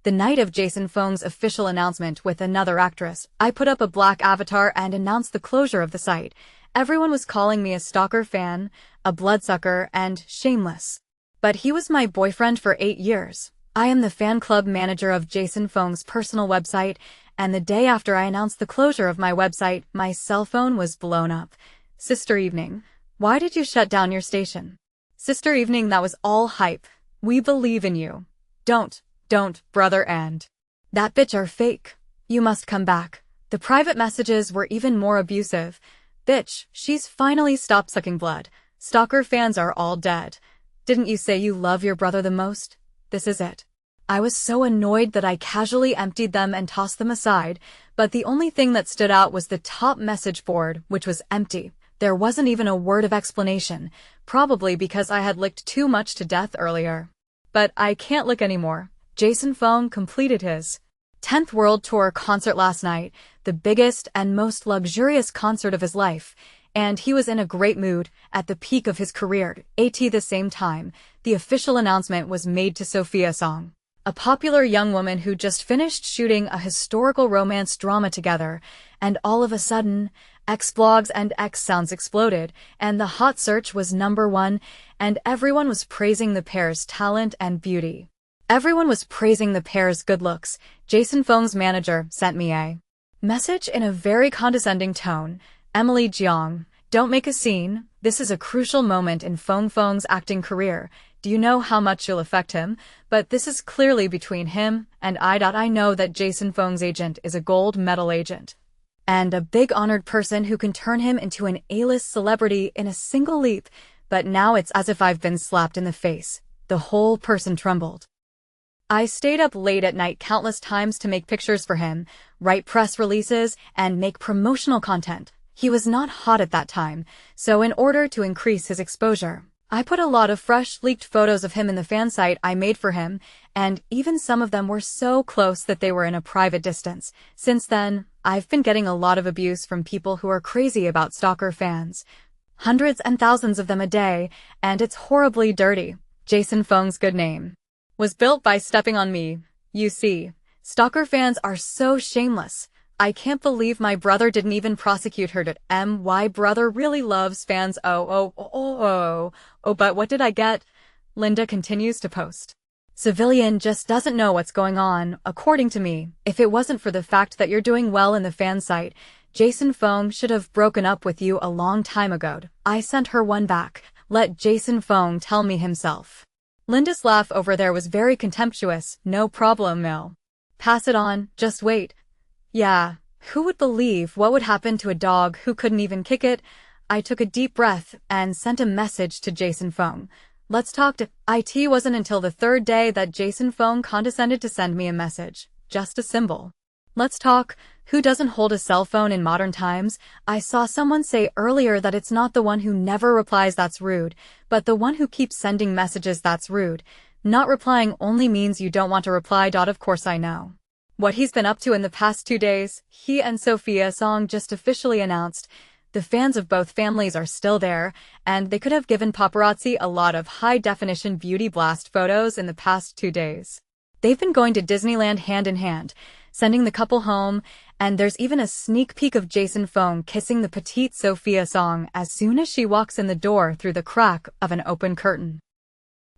The night of Jason Fung's official announcement with another actress, I put up a black avatar and announced the closure of the site. Everyone was calling me a stalker fan, a bloodsucker, and shameless. But he was my boyfriend for 8 years. I am the fan club manager of Jason Fung's personal website, and the day after I announced the closure of my website, my cell phone was blown up. Sister Evening, why did you shut down your station? Sister Evening, that was all hype. We believe in you. Don't, brother, and that bitch are fake. You must come back. The private messages were even more abusive. Bitch, she's finally stopped sucking blood. Stalker fans are all dead. Didn't you say you love your brother the most? This is it. I was so annoyed that I casually emptied them and tossed them aside, but the only thing that stood out was the top message board, which was empty. There wasn't even a word of explanation, probably because I had licked too much to death earlier. But I can't lick anymore. Jason Fung completed his 10th World Tour concert last night, the biggest and most luxurious concert of his life, and he was in a great mood at the peak of his career. At the same time, the official announcement was made to Sophia Song, a popular young woman who just finished shooting a historical romance drama together, and all of a sudden, X blogs and X sounds exploded, and the hot search was #1, and everyone was praising the pair's talent and beauty. Everyone was praising the pair's good looks. Jason Fung's manager sent me a message in a very condescending tone. Emily Jiang, don't make a scene. This is a crucial moment in Fung's acting career. Do you know how much you'll affect him? But this is clearly between him and I. I know that Jason Fung's agent is a gold medal agent and a big honored person who can turn him into an A-list celebrity in a single leap. But now it's as if I've been slapped in the face. The whole person trembled. I stayed up late at night countless times to make pictures for him, write press releases, and make promotional content. He was not hot at that time, so in order to increase his exposure, I put a lot of fresh, leaked photos of him in the fan site I made for him, and even some of them were so close that they were in a private distance. Since then, I've been getting a lot of abuse from people who are crazy about stalker fans. Hundreds and thousands of them a day, and it's horribly dirty. Jason Fung's good name was built by stepping on me. You see, stalker fans are so shameless. I can't believe my brother didn't even prosecute her. My brother really loves fans. Oh, but what did I get? Linda continues to post. Civilian just doesn't know what's going on, according to me. If it wasn't for the fact that you're doing well in the fan site, Jason Fung should have broken up with you a long time ago. I sent her one back. Let Jason Fung tell me himself. Linda's laugh over there was very contemptuous. No problem, Mil. Pass it on, just wait. Yeah, who would believe what would happen to a dog who couldn't even kick it? I took a deep breath and sent a message to Jason Fung. Let's talk to it. Wasn't until the 3rd day that Jason Fung condescended to send me a message. Just a symbol. Let's talk. Who doesn't hold a cell phone in modern times? I saw someone say earlier that it's not the one who never replies that's rude, but the one who keeps sending messages that's rude. Not replying only means you don't want to reply. Of course I know what he's been up to in the past 2 days. He and Sophia Song just officially announced the fans of both families are still there, and they could have given paparazzi a lot of high-definition beauty blast photos in the past 2 days. They've been going to Disneyland hand in hand, sending the couple home, and there's even a sneak peek of Jason Fung kissing the petite Sophia Song as soon as she walks in the door through the crack of an open curtain.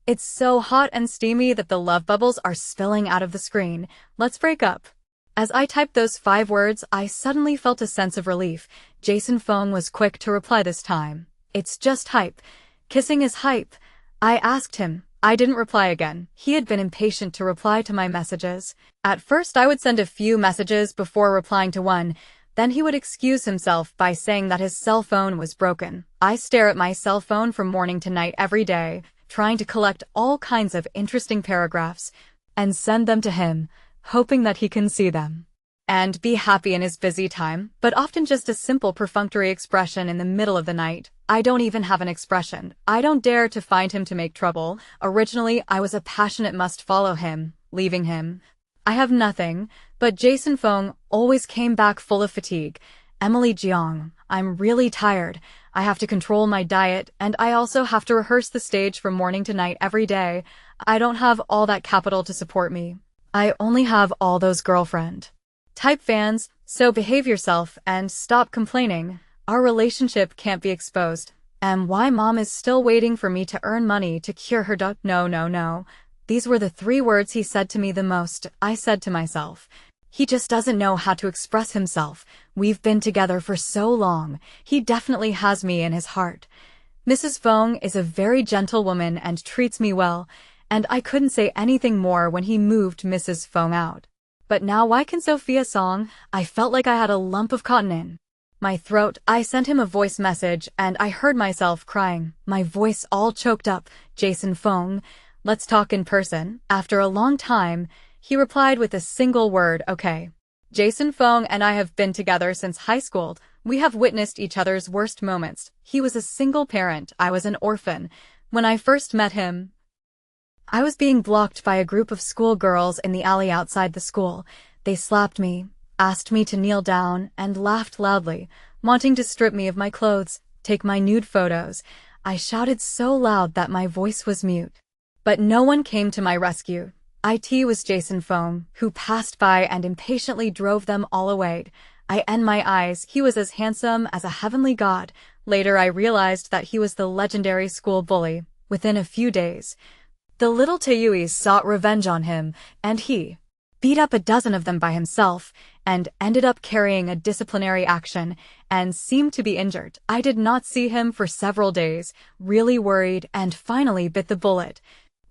It's so hot and steamy that the love bubbles are spilling out of the screen. Let's break up. As I typed those 5 words, I suddenly felt a sense of relief. Jason Fung was quick to reply this time. It's just hype. Kissing is hype. I asked him. I didn't reply again. He had been impatient to reply to my messages. At first I would send a few messages before replying to one. Then he would excuse himself by saying that his cell phone was broken. I stare at my cell phone from morning to night every day, trying to collect all kinds of interesting paragraphs and send them to him, hoping that he can see them and be happy in his busy time, but often just a simple perfunctory expression in the middle of the night. I don't even have an expression. I don't dare to find him to make trouble. Originally, I was a passionate must follow him, leaving him. I have nothing, but Jason Fung always came back full of fatigue. Emily Jiang, I'm really tired. I have to control my diet, and I also have to rehearse the stage from morning to night every day. I don't have all that capital to support me. I only have all those girlfriend type fans, so behave yourself and stop complaining. Our relationship can't be exposed. And why mom is still waiting for me to earn money to cure her No, no, no. These were the 3 words he said to me the most. I said to myself, he just doesn't know how to express himself. We've been together for so long. He definitely has me in his heart. Mrs. Fong is a very gentle woman and treats me well, and I couldn't say anything more when he moved Mrs. Fong out. But now why can Sophia Song? I felt like I had a lump of cotton in my throat. I sent him a voice message and I heard myself crying, my voice all choked up. Jason Fong, let's talk in person. After a long time, he replied with a single word, okay. Jason Fong and I have been together since high school. We have witnessed each other's worst moments. He was a single parent. I was an orphan. When I first met him, I was being blocked by a group of schoolgirls in the alley outside the school. They slapped me, asked me to kneel down, and laughed loudly, wanting to strip me of my clothes, take my nude photos. I shouted so loud that my voice was mute. But no one came to my rescue. It was Jason Fong, who passed by and impatiently drove them all away. I end my eyes. He was as handsome as a heavenly god. Later I realized that he was the legendary school bully. Within a few days, the little Taeyuis sought revenge on him, and he beat up a dozen of them by himself, and ended up carrying a disciplinary action, and seemed to be injured. I did not see him for several days, really worried, and finally bit the bullet.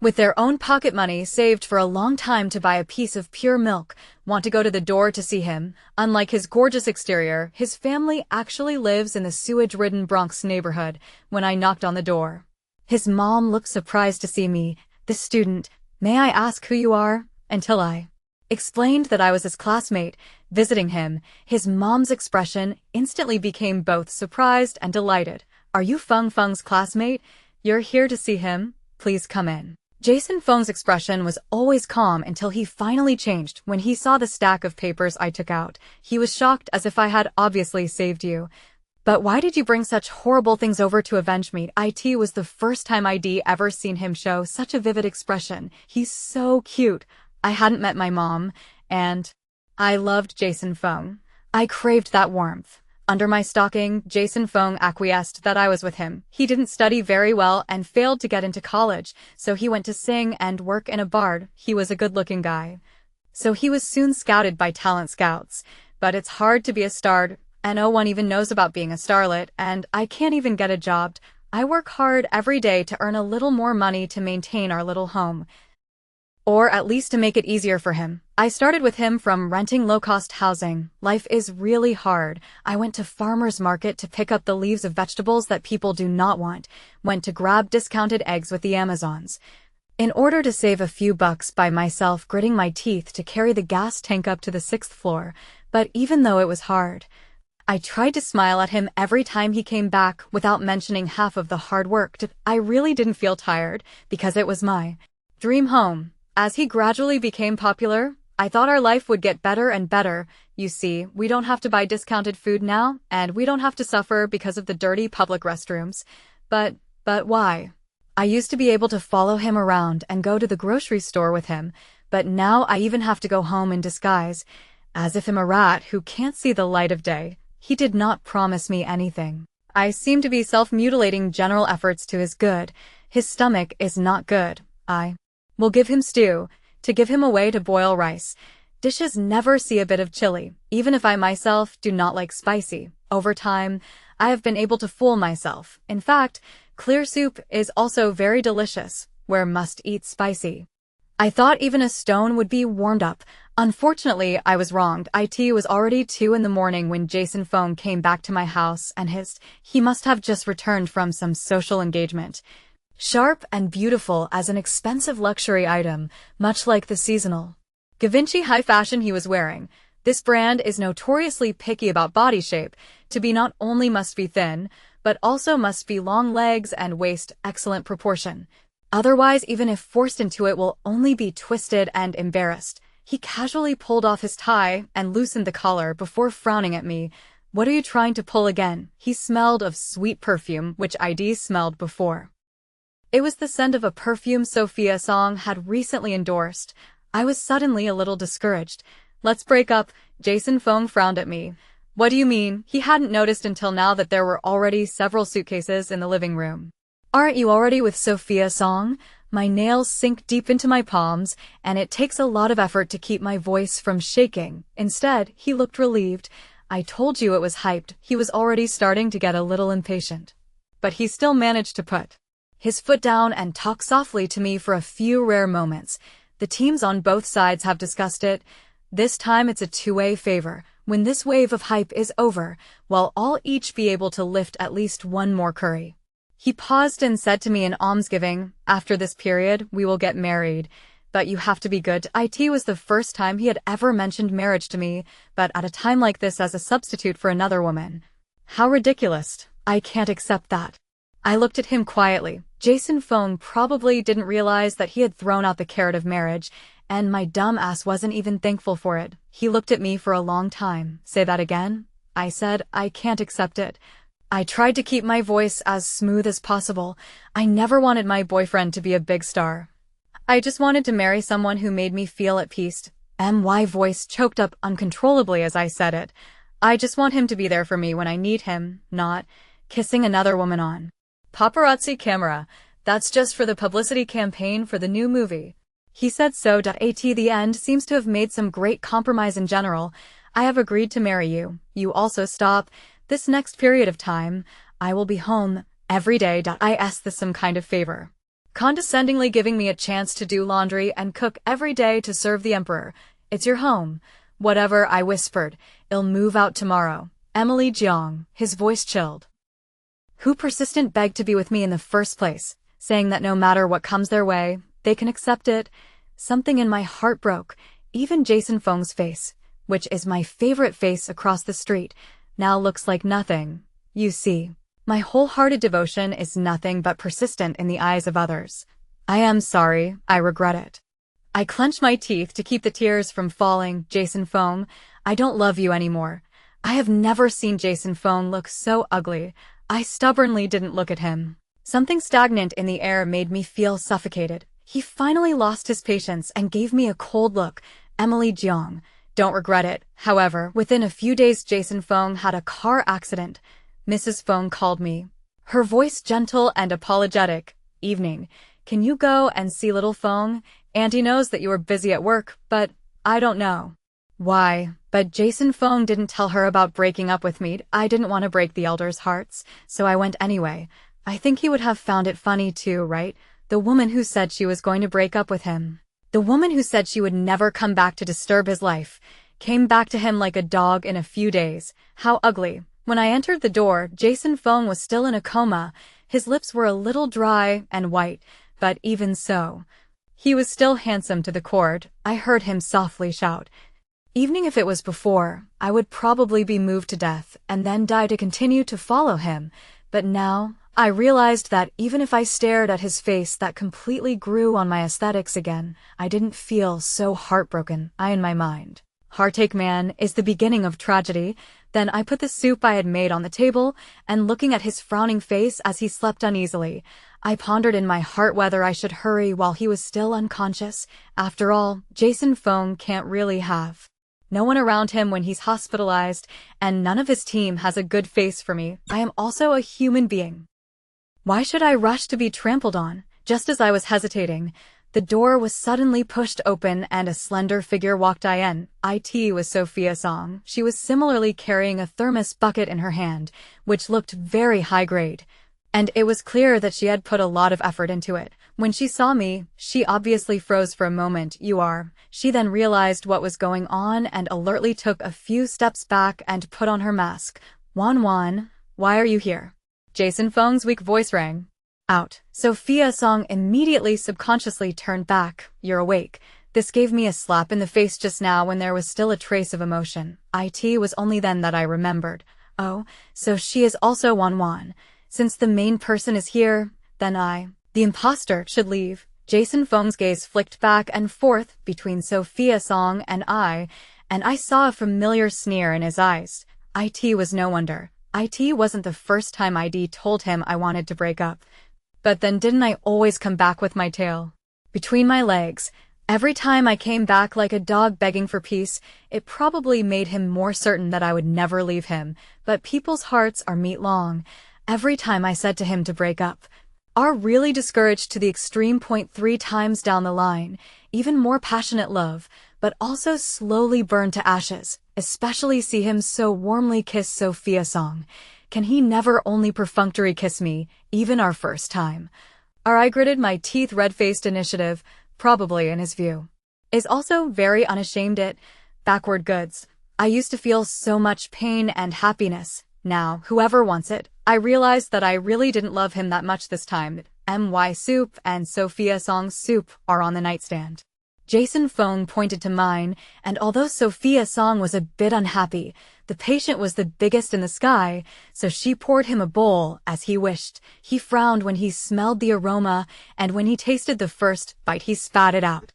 With their own pocket money saved for a long time to buy a piece of pure milk, want to go to the door to see him. Unlike his gorgeous exterior, his family actually lives in the sewage-ridden Bronx neighborhood. When I knocked on the door, his mom looked surprised to see me, the student. May I ask who you are? Until I explained that I was his classmate, visiting him, his mom's expression instantly became both surprised and delighted. Are you Feng Feng's classmate? You're here to see him? Please come in. Jason Feng's expression was always calm until he finally changed when he saw the stack of papers I took out. He was shocked as if I had obviously saved you. But why did you bring such horrible things over to avenge me? It was the first time I'd ever seen him show such a vivid expression. He's so cute. I hadn't met my mom, and I loved Jason Feng. I craved that warmth. Under my stocking, Jason Feng acquiesced that I was with him. He didn't study very well and failed to get into college, so he went to sing and work in a bar. He was a good-looking guy. So he was soon scouted by talent scouts. But it's hard to be a star, and no one even knows about being a starlet, and I can't even get a job. I work hard every day to earn a little more money to maintain our little home. Or at least to make it easier for him. I started with him from renting low-cost housing. Life is really hard. I went to farmer's market to pick up the leaves of vegetables that people do not want. Went to grab discounted eggs with the Amazons. In order to save a few bucks by myself gritting my teeth to carry the gas tank up to the 6th floor. But even though it was hard, I tried to smile at him every time he came back without mentioning half of the hard work. I really didn't feel tired because it was my dream home. As he gradually became popular, I thought our life would get better and better. You see, we don't have to buy discounted food now, and we don't have to suffer because of the dirty public restrooms. But why? I used to be able to follow him around and go to the grocery store with him, but now I even have to go home in disguise, as if I'm a rat who can't see the light of day. He did not promise me anything. I seem to be self-mutilating general efforts to his good. His stomach is not good. I will give him stew, to give him a way to boil rice. Dishes never see a bit of chili, even if I myself do not like spicy. Over time, I have been able to fool myself. In fact, clear soup is also very delicious, where must eat spicy. I thought even a stone would be warmed up. Unfortunately, I was wronged. It was already 2 in the morning when Jason Fong came back to my house, and he must have just returned from some social engagement. Sharp and beautiful as an expensive luxury item, much like the seasonal Givenchy high fashion he was wearing. This brand is notoriously picky about body shape. To be not only must be thin, but also must be long legs and waist excellent proportion. Otherwise, even if forced into it, will only be twisted and embarrassed. He casually pulled off his tie and loosened the collar before frowning at me. What are you trying to pull again? He smelled of sweet perfume, which I'd smelled before. It was the scent of a perfume Sophia Song had recently endorsed. I was suddenly a little discouraged. Let's break up. Jason Fong frowned at me. What do you mean? He hadn't noticed until now that there were already several suitcases in the living room. Aren't you already with Sophia Song? My nails sink deep into my palms, and it takes a lot of effort to keep my voice from shaking. Instead, he looked relieved. I told you it was hyped. He was already starting to get a little impatient. But he still managed to put his foot down and talk softly to me for a few rare moments. The teams on both sides have discussed it. This time it's a two-way favor. When this wave of hype is over, we'll all each be able to lift at least one more curry. He paused and said to me in almsgiving, after this period, we will get married. But you have to be good. It was the first time he had ever mentioned marriage to me, but at a time like this as a substitute for another woman. How ridiculous. I can't accept that. I looked at him quietly. Jason Fong probably didn't realize that he had thrown out the carrot of marriage, and my dumb ass wasn't even thankful for it. He looked at me for a long time. Say that again? I said, I can't accept it. I tried to keep my voice as smooth as possible. I never wanted my boyfriend to be a big star. I just wanted to marry someone who made me feel at peace. My voice choked up uncontrollably as I said it. I just want him to be there for me when I need him, not kissing another woman on paparazzi camera. That's just for the publicity campaign for the new movie. He said so. At the end seems to have made some great compromise in general. I have agreed to marry you. You also stop. This next period of time, I will be home every day. Is this some kind of favor? Condescendingly giving me a chance to do laundry and cook every day to serve the emperor. It's your home. Whatever, I whispered. I'll move out tomorrow. Emily Jiang, his voice chilled. Who persistent begged to be with me in the first place, saying that no matter what comes their way, they can accept it. Something in my heart broke. Even Jason Fong's face, which is my favorite face across the street, now looks like nothing. You see, my wholehearted devotion is nothing but persistent in the eyes of others. I am sorry, I regret it. I clenched my teeth to keep the tears from falling. Jason Fong, I don't love you anymore. I have never seen Jason Fong look so ugly. I stubbornly didn't look at him. Something stagnant in the air made me feel suffocated. He finally lost his patience and gave me a cold look. Emily Jiang. Don't regret it. However, within a few days Jason Fong had a car accident. Mrs. Fong called me. Her voice gentle and apologetic. Evening. Can you go and see little Fong? Auntie knows that you are busy at work, but I don't know why. But Jason Fong didn't tell her about breaking up with me. I didn't want to break the elders' hearts, so I went anyway. I think he would have found it funny too, right? The woman who said she was going to break up with him. The woman who said she would never come back to disturb his life, came back to him like a dog in a few days. How ugly. When I entered the door, Jason Fong was still in a coma. His lips were a little dry and white, but even so, he was still handsome to the core. I heard him softly shout. Even if it was before, I would probably be moved to death and then die to continue to follow him. But now, I realized that even if I stared at his face that completely grew on my aesthetics again, I didn't feel so heartbroken. In my mind. Heartache man is the beginning of tragedy. Then I put the soup I had made on the table, and looking at his frowning face as he slept uneasily, I pondered in my heart whether I should hurry while he was still unconscious. After all, Jason Fong can't really have no one around him when he's hospitalized, and none of his team has a good face for me. I am also a human being. Why should I rush to be trampled on? Just as I was hesitating, the door was suddenly pushed open and a slender figure walked in. It was Sophia Song. She was similarly carrying a thermos bucket in her hand, which looked very high grade. And it was clear that she had put a lot of effort into it. When she saw me, she obviously froze for a moment. You are. She then realized what was going on and alertly took a few steps back and put on her mask. Wan, why are you here? Jason Fong's weak voice rang out. Sophia Song immediately subconsciously turned back. You're awake. This gave me a slap in the face just now when there was still a trace of emotion. It was only then that I remembered. Oh, so she is also Wan. Since the main person is here, then the imposter, should leave. Jason Fong's gaze flicked back and forth between Sophia Song and I saw a familiar sneer in his eyes. It was no wonder. It wasn't the first time I'd told him I wanted to break up. But then didn't I always come back with my tail between my legs? Every time I came back like a dog begging for peace, it probably made him more certain that I would never leave him, but people's hearts are meat long. Every time I said to him to break up, are really discouraged to the extreme point 3 times down the line, even more passionate love, but also slowly burned to ashes, especially see him so warmly kiss Sophia Song. Can he never only perfunctory kiss me, even our first time? I gritted my teeth red-faced initiative, probably in his view. Is also very unashamed it, backward goods. I used to feel so much pain and happiness. Now, whoever wants it, I realized that I really didn't love him that much this time. My soup and Sophia Song's soup are on the nightstand. Jason Fong pointed to mine, and although Sophia Song was a bit unhappy, the patient was the biggest in the sky, so she poured him a bowl as he wished. He frowned when he smelled the aroma, and when he tasted the first bite he spat it out.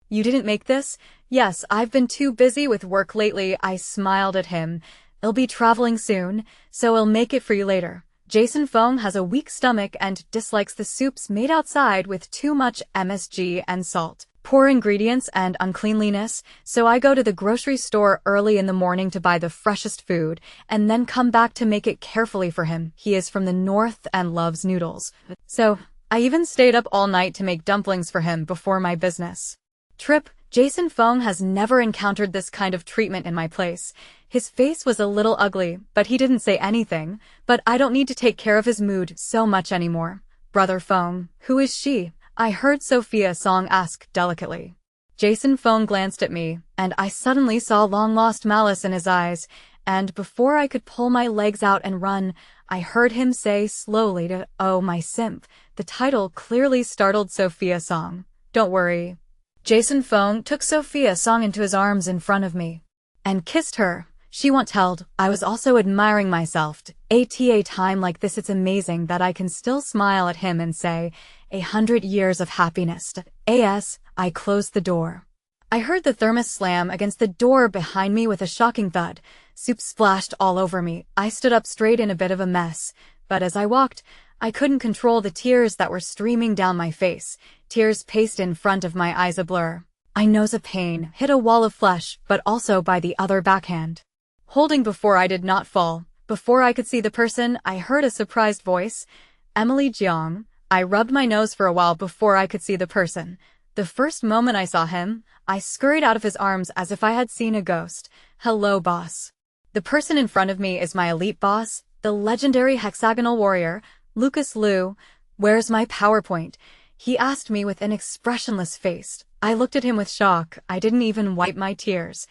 You didn't make this? Yes, I've been too busy with work lately. I smiled at him. I'll be traveling soon, so I'll make it for you later. Jason Fong has a weak stomach and dislikes the soups made outside with too much MSG and salt. Poor ingredients and uncleanliness, so I go to the grocery store early in the morning to buy the freshest food, and then come back to make it carefully for him. He is from the north and loves noodles. So, I even stayed up all night to make dumplings for him before my business trip. Jason Fong has never encountered this kind of treatment in my place. His face was a little ugly, but he didn't say anything. But I don't need to take care of his mood so much anymore. Brother Fong, who is she? I heard Sophia Song ask delicately. Jason Fong glanced at me, and I suddenly saw long-lost malice in his eyes, and before I could pull my legs out and run, I heard him say slowly to, "Oh, my simp." The title clearly startled Sophia Song. Don't worry. Jason Fong took Sophia Song into his arms in front of me and kissed her. She won't tell. I was also admiring myself. At a time like this, it's amazing that I can still smile at him and say, 100 years of happiness. I closed the door. I heard the thermos slam against the door behind me with a shocking thud. Soup splashed all over me. I stood up straight in a bit of a mess, but as I walked, I couldn't control the tears that were streaming down my face. Tears paced in front of my eyes a blur. I nose a pain, hit a wall of flesh, but also by the other backhand. Holding before I did not fall. Before I could see the person, I heard a surprised voice. Emily Jiang. I rubbed my nose for a while before I could see the person. The first moment I saw him, I scurried out of his arms as if I had seen a ghost. Hello, boss. The person in front of me is my elite boss, the legendary hexagonal warrior, Lucas Liu. Where's my PowerPoint? He asked me with an expressionless face. I looked at him with shock. I didn't even wipe my tears.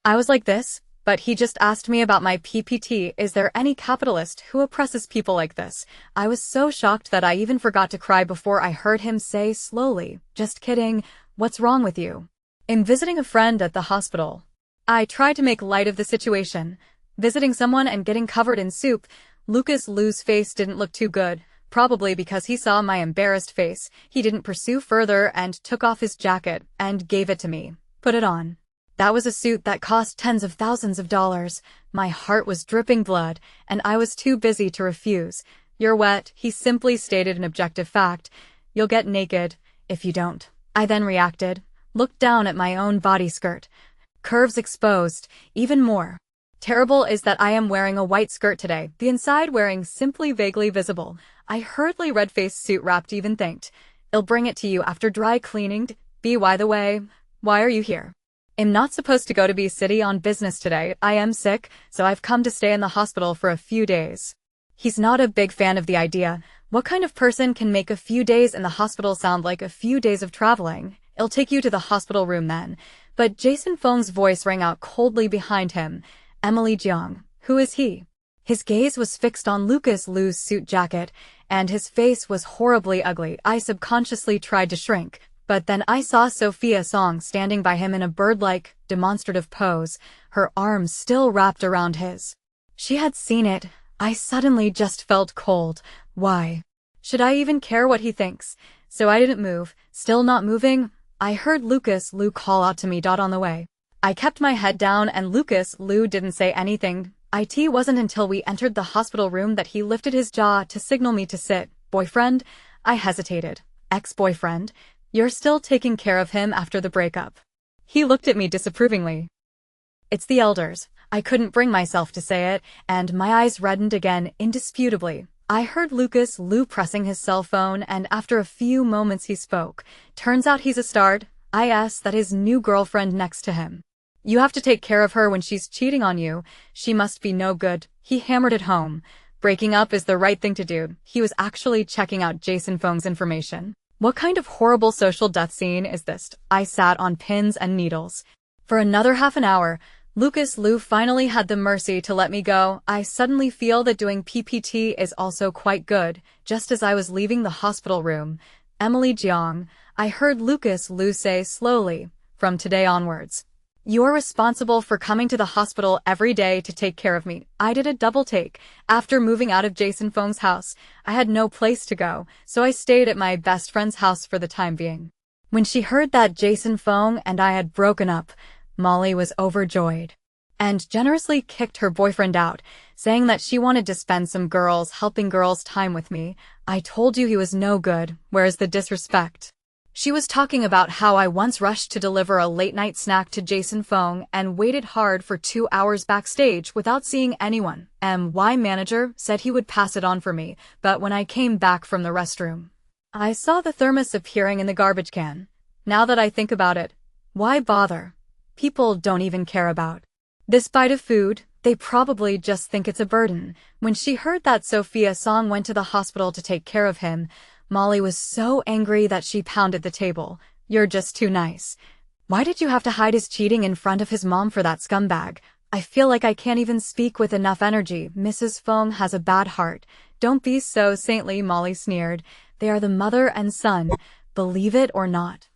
I was like this, but he just asked me about my PPT. Is there any capitalist who oppresses people like this? I was so shocked that I even forgot to cry before I heard him say slowly, just kidding, what's wrong with you? I'm visiting a friend at the hospital. I tried to make light of the situation. Visiting someone and getting covered in soup. Lucas Liu's face didn't look too good. Probably because he saw my embarrassed face, he didn't pursue further and took off his jacket and gave it to me. Put it on. That was a suit that cost tens of thousands of dollars. My heart was dripping blood, and I was too busy to refuse. You're wet, he simply stated an objective fact. You'll get naked, if you don't. I then reacted, looked down at my own body skirt. Curves exposed, even more. Terrible is that I am wearing a white skirt today, the inside wearing simply vaguely visible. I hurriedly red-faced suit wrapped even thanked. I'll bring it to you after dry cleaning. By the way, why are you here? I'm not supposed to go to B City on business today. I am sick, so I've come to stay in the hospital for a few days. He's not a big fan of the idea. What kind of person can make a few days in the hospital sound like a few days of traveling? I'll take you to the hospital room then. But Jason Feng's voice rang out coldly behind him. Emily Jiang. Who is he? His gaze was fixed on Lucas Liu's suit jacket, and his face was horribly ugly. I subconsciously tried to shrink. But then I saw Sophia Song standing by him in a bird-like, demonstrative pose, her arms still wrapped around his. She had seen it. I suddenly just felt cold. Why? Should I even care what he thinks? So I didn't move. Still not moving, I heard Lucas Liu call out to me on the way. I kept my head down and Lucas Liu didn't say anything. It wasn't until we entered the hospital room that he lifted his jaw to signal me to sit. Boyfriend? I hesitated. Ex-boyfriend? You're still taking care of him after the breakup. He looked at me disapprovingly. It's the elders. I couldn't bring myself to say it, and my eyes reddened again indisputably. I heard Lucas Lou pressing his cell phone, and after a few moments he spoke. Turns out he's a start. That his new girlfriend next to him. You have to take care of her when she's cheating on you. She must be no good. He hammered it home. Breaking up is the right thing to do. He was actually checking out Jason Feng's information. What kind of horrible social death scene is this? I sat on pins and needles. For another half an hour, Lucas Lou finally had the mercy to let me go. I suddenly feel that doing PPT is also quite good. Just as I was leaving the hospital room, Emily Jiang, I heard Lucas Lou say slowly, from today onwards, you're responsible for coming to the hospital every day to take care of me. I did a double take. After moving out of Jason Feng's house, I had no place to go, so I stayed at my best friend's house for the time being. When she heard that Jason Feng and I had broken up, Molly was overjoyed and generously kicked her boyfriend out, saying that she wanted to spend some helping girls time with me. I told you he was no good. Where's the disrespect? She was talking about how I once rushed to deliver a late-night snack to Jason Feng and waited hard for 2 hours backstage without seeing anyone. My manager said he would pass it on for me, but when I came back from the restroom, I saw the thermos appearing in the garbage can. Now that I think about it, why bother? People don't even care about this bite of food. They probably just think it's a burden. When she heard that Sophia Song went to the hospital to take care of him, Molly was so angry that she pounded the table. You're just too nice. Why did you have to hide his cheating in front of his mom for that scumbag? I feel like I can't even speak with enough energy. Mrs. Feng has a bad heart. Don't be so saintly, Molly sneered. They are the mother and son, believe it or not.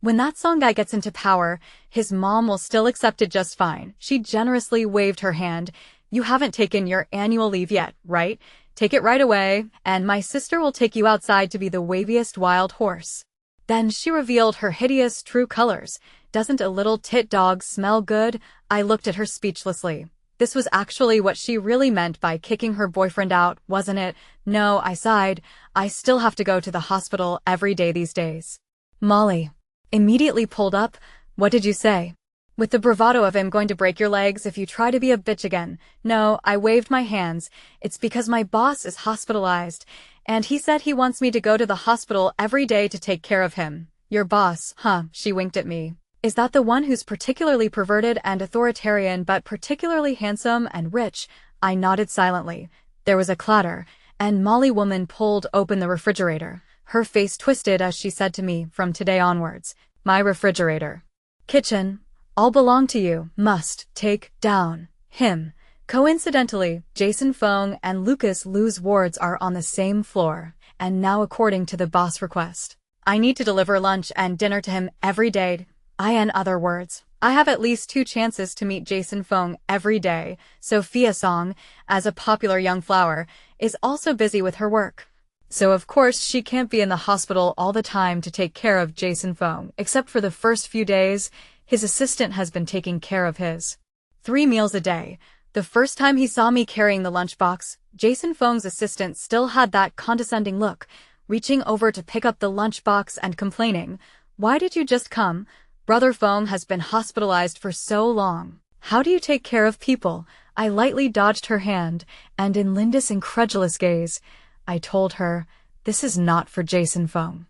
When that song guy gets into power, his mom will still accept it just fine. She generously waved her hand. You haven't taken your annual leave yet, right? Take it right away, and my sister will take you outside to be the waviest wild horse. Then she revealed her hideous true colors. Doesn't a little tit dog smell good? I looked at her speechlessly. This was actually what she really meant by kicking her boyfriend out, wasn't it? No, I sighed. I still have to go to the hospital every day these days. Molly immediately pulled up. What did you say? With the bravado of him going to break your legs if you try to be a bitch again. No, I waved my hands. It's because my boss is hospitalized, and he said he wants me to go to the hospital every day to take care of him. Your boss, huh? She winked at me. Is that the one who's particularly perverted and authoritarian but particularly handsome and rich? I nodded silently. There was a clatter, and Molly woman pulled open the refrigerator. Her face twisted as she said to me, from today onwards, my refrigerator, kitchen, all belong to you. Must take down him. Coincidentally, Jason Feng and Lucas Lou's wards are on the same floor, and now according to the boss request, I need to deliver lunch and dinner to him every day. In other words, I have at least 2 chances to meet Jason Feng every day. Sophia Song, as a popular young flower, is also busy with her work. So of course she can't be in the hospital all the time to take care of Jason Feng, except for the first few days. His assistant has been taking care of his 3 meals a day. The first time he saw me carrying the lunchbox, Jason Feng's assistant still had that condescending look, reaching over to pick up the lunchbox and complaining, "Why did you just come? Brother Feng has been hospitalized for so long. How do you take care of people?" I lightly dodged her hand, and in Linda's incredulous gaze, I told her, this is not for Jason Feng.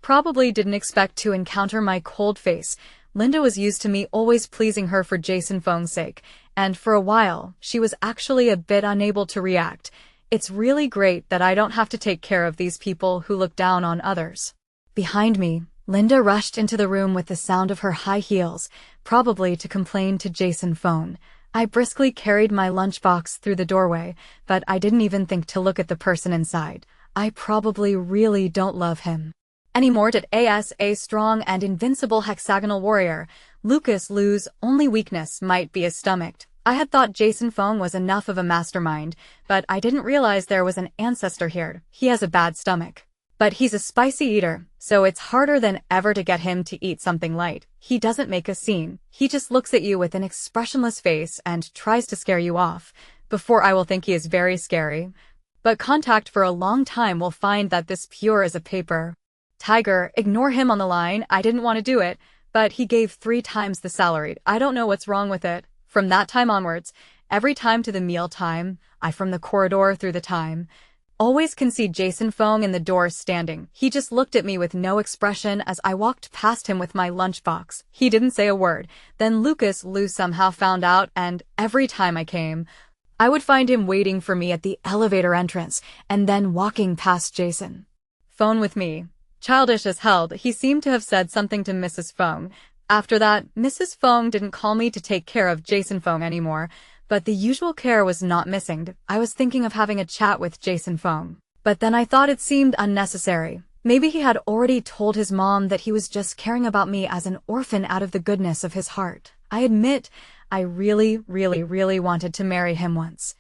Probably didn't expect to encounter my cold face. Linda was used to me always pleasing her for Jason Feng's sake, and for a while, she was actually a bit unable to react. It's really great that I don't have to take care of these people who look down on others. Behind me, Linda rushed into the room with the sound of her high heels, probably to complain to Jason Feng. I briskly carried my lunchbox through the doorway, but I didn't even think to look at the person inside. I probably really don't love him anymore. As a strong and invincible hexagonal warrior, Lucas Lou's only weakness might be his stomach. I had thought Jason Feng was enough of a mastermind, but I didn't realize there was an ancestor here. He has a bad stomach. But he's a spicy eater, so it's harder than ever to get him to eat something light. He doesn't make a scene. He just looks at you with an expressionless face and tries to scare you off. Before I will think he is very scary. But contact for a long time will find that this pure as a paper. Tiger, ignore him on the line. I didn't want to do it, but he gave 3 times the salary. I don't know what's wrong with it. From that time onwards, every time to the meal time, I from the corridor through the time, always can see Jason Fong in the door standing. He just looked at me with no expression as I walked past him with my lunchbox. He didn't say a word. Then Lucas Liu somehow found out, and every time I came, I would find him waiting for me at the elevator entrance and then walking past Jason Fong with me. Childish as hell, he seemed to have said something to Mrs. Fong. After that, Mrs. Fong didn't call me to take care of Jason Fong anymore, but the usual care was not missing. I was thinking of having a chat with Jason Fong, but then I thought it seemed unnecessary. Maybe he had already told his mom that he was just caring about me as an orphan out of the goodness of his heart. I admit, I really wanted to marry him once.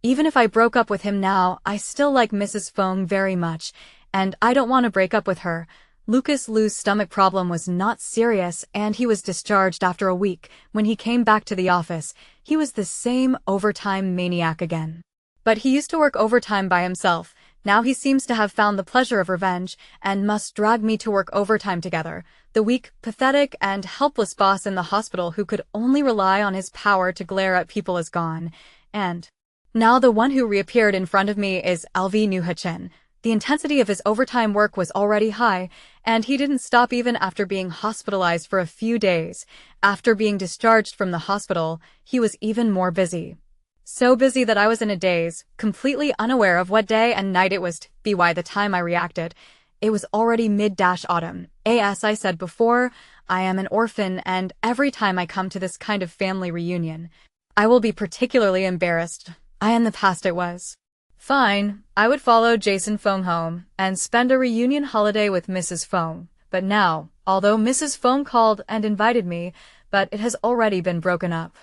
Even if I broke up with him now, I still like Mrs. Fong very much, and I don't want to break up with her. Lucas Liu's stomach problem was not serious, and he was discharged after a week. When he came back to the office, he was the same overtime maniac again. But he used to work overtime by himself. Now he seems to have found the pleasure of revenge, and must drag me to work overtime together. The weak, pathetic, and helpless boss in the hospital who could only rely on his power to glare at people is gone. And now the one who reappeared in front of me is LV Nuhachin. The intensity of his overtime work was already high, and he didn't stop even after being hospitalized for a few days. After being discharged from the hospital, he was even more busy. So busy that I was in a daze, completely unaware of what day and night it was to be. By the time I reacted, it was already mid-autumn. As I said before, I am an orphan, and every time I come to this kind of family reunion, I will be particularly embarrassed. In the past it was fine. I would follow Jason Fong home and spend a reunion holiday with Mrs. Fong. But now, although Mrs. Fong called and invited me, but it has already been broken up.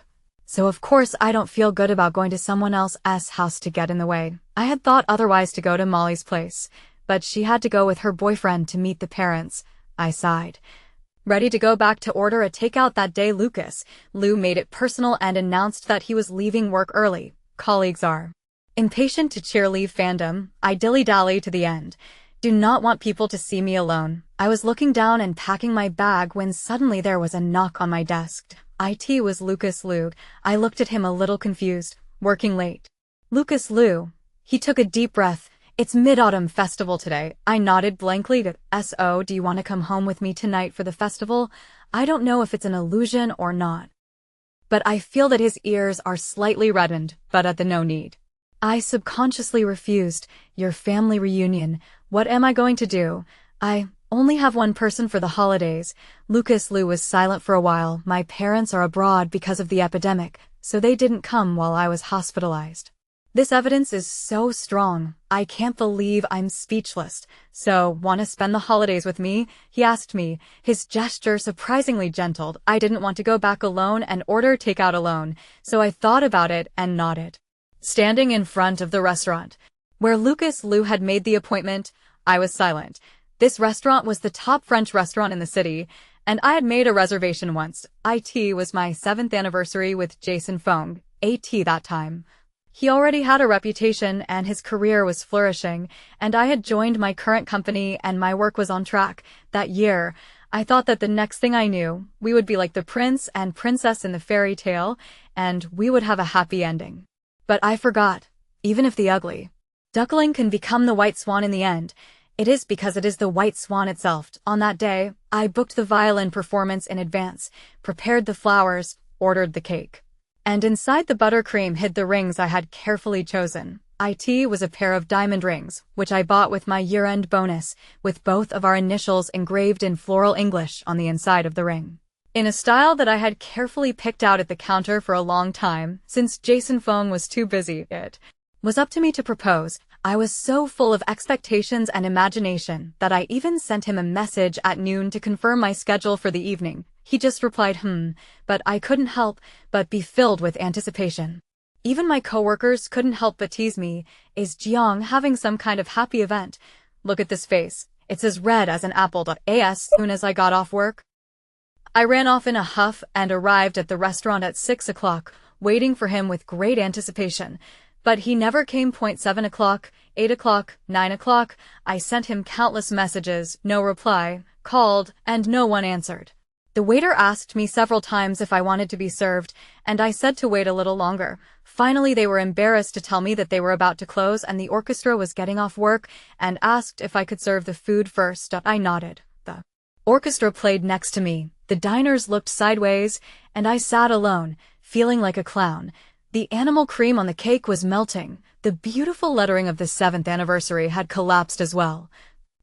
So of course I don't feel good about going to someone else's house to get in the way. I had thought otherwise to go to Molly's place, but she had to go with her boyfriend to meet the parents. I sighed. Ready to go back to order a takeout that day, Lucas Liu made it personal and announced that he was leaving work early. Colleagues are impatient to cheerleave fandom. I dilly-dally to the end. Do not want people to see me alone. I was looking down and packing my bag when suddenly there was a knock on my desk. It was Lucas Liu. I looked at him a little confused. Working late. Lucas Liu. He took a deep breath. It's Mid-Autumn Festival today. I nodded blankly to S.O. Do you want to come home with me tonight for the festival? I don't know if it's an illusion or not, but I feel that his ears are slightly reddened, but at the no need. I subconsciously refused. Your family reunion. What am I going to do? I only have one person for the holidays. Lucas Liu was silent for a while. My parents are abroad because of the epidemic, so they didn't come while I was hospitalized. This evidence is so strong. I can't believe I'm speechless. So, want to spend the holidays with me? He asked me, his gesture surprisingly gentle. I didn't want to go back alone and order takeout alone, so I thought about it and nodded. Standing in front of the restaurant, where Lucas Liu had made the appointment, I was silent. This restaurant was the top French restaurant in the city, and I had made a reservation once. It was my 7th anniversary with Jason Fong. That time. He already had a reputation and his career was flourishing, and I had joined my current company and my work was on track. That year, I thought that the next thing I knew, we would be like the prince and princess in the fairy tale, and we would have a happy ending. But I forgot. Even if the ugly duckling can become the white swan in the end, it is because it is the white swan itself. On that day, I booked the violin performance in advance, prepared the flowers, ordered the cake, and inside the buttercream hid the rings I had carefully chosen. It was a pair of diamond rings, which I bought with my year-end bonus, with both of our initials engraved in floral English on the inside of the ring, in a style that I had carefully picked out at the counter for a long time, since Jason Fong was too busy. It was up to me to propose. I was so full of expectations and imagination that I even sent him a message at noon to confirm my schedule for the evening. He just replied, but I couldn't help but be filled with anticipation. Even my coworkers couldn't help but tease me. Is Jiang having some kind of happy event? Look at this face. It's as red as an apple. As soon as I got off work, I ran off in a huff and arrived at the restaurant at 6 o'clock, waiting for him with great anticipation. But he never came. 7 o'clock, 8 o'clock, 9 o'clock, I sent him countless messages, no reply, called, and no one answered. The waiter asked me several times if I wanted to be served, and I said to wait a little longer. Finally, they were embarrassed to tell me that they were about to close and the orchestra was getting off work, and asked if I could serve the food first. I nodded. The orchestra played next to me. The diners looked sideways, and I sat alone, feeling like a clown. The animal cream on the cake was melting. The beautiful lettering of the 7th anniversary had collapsed as well.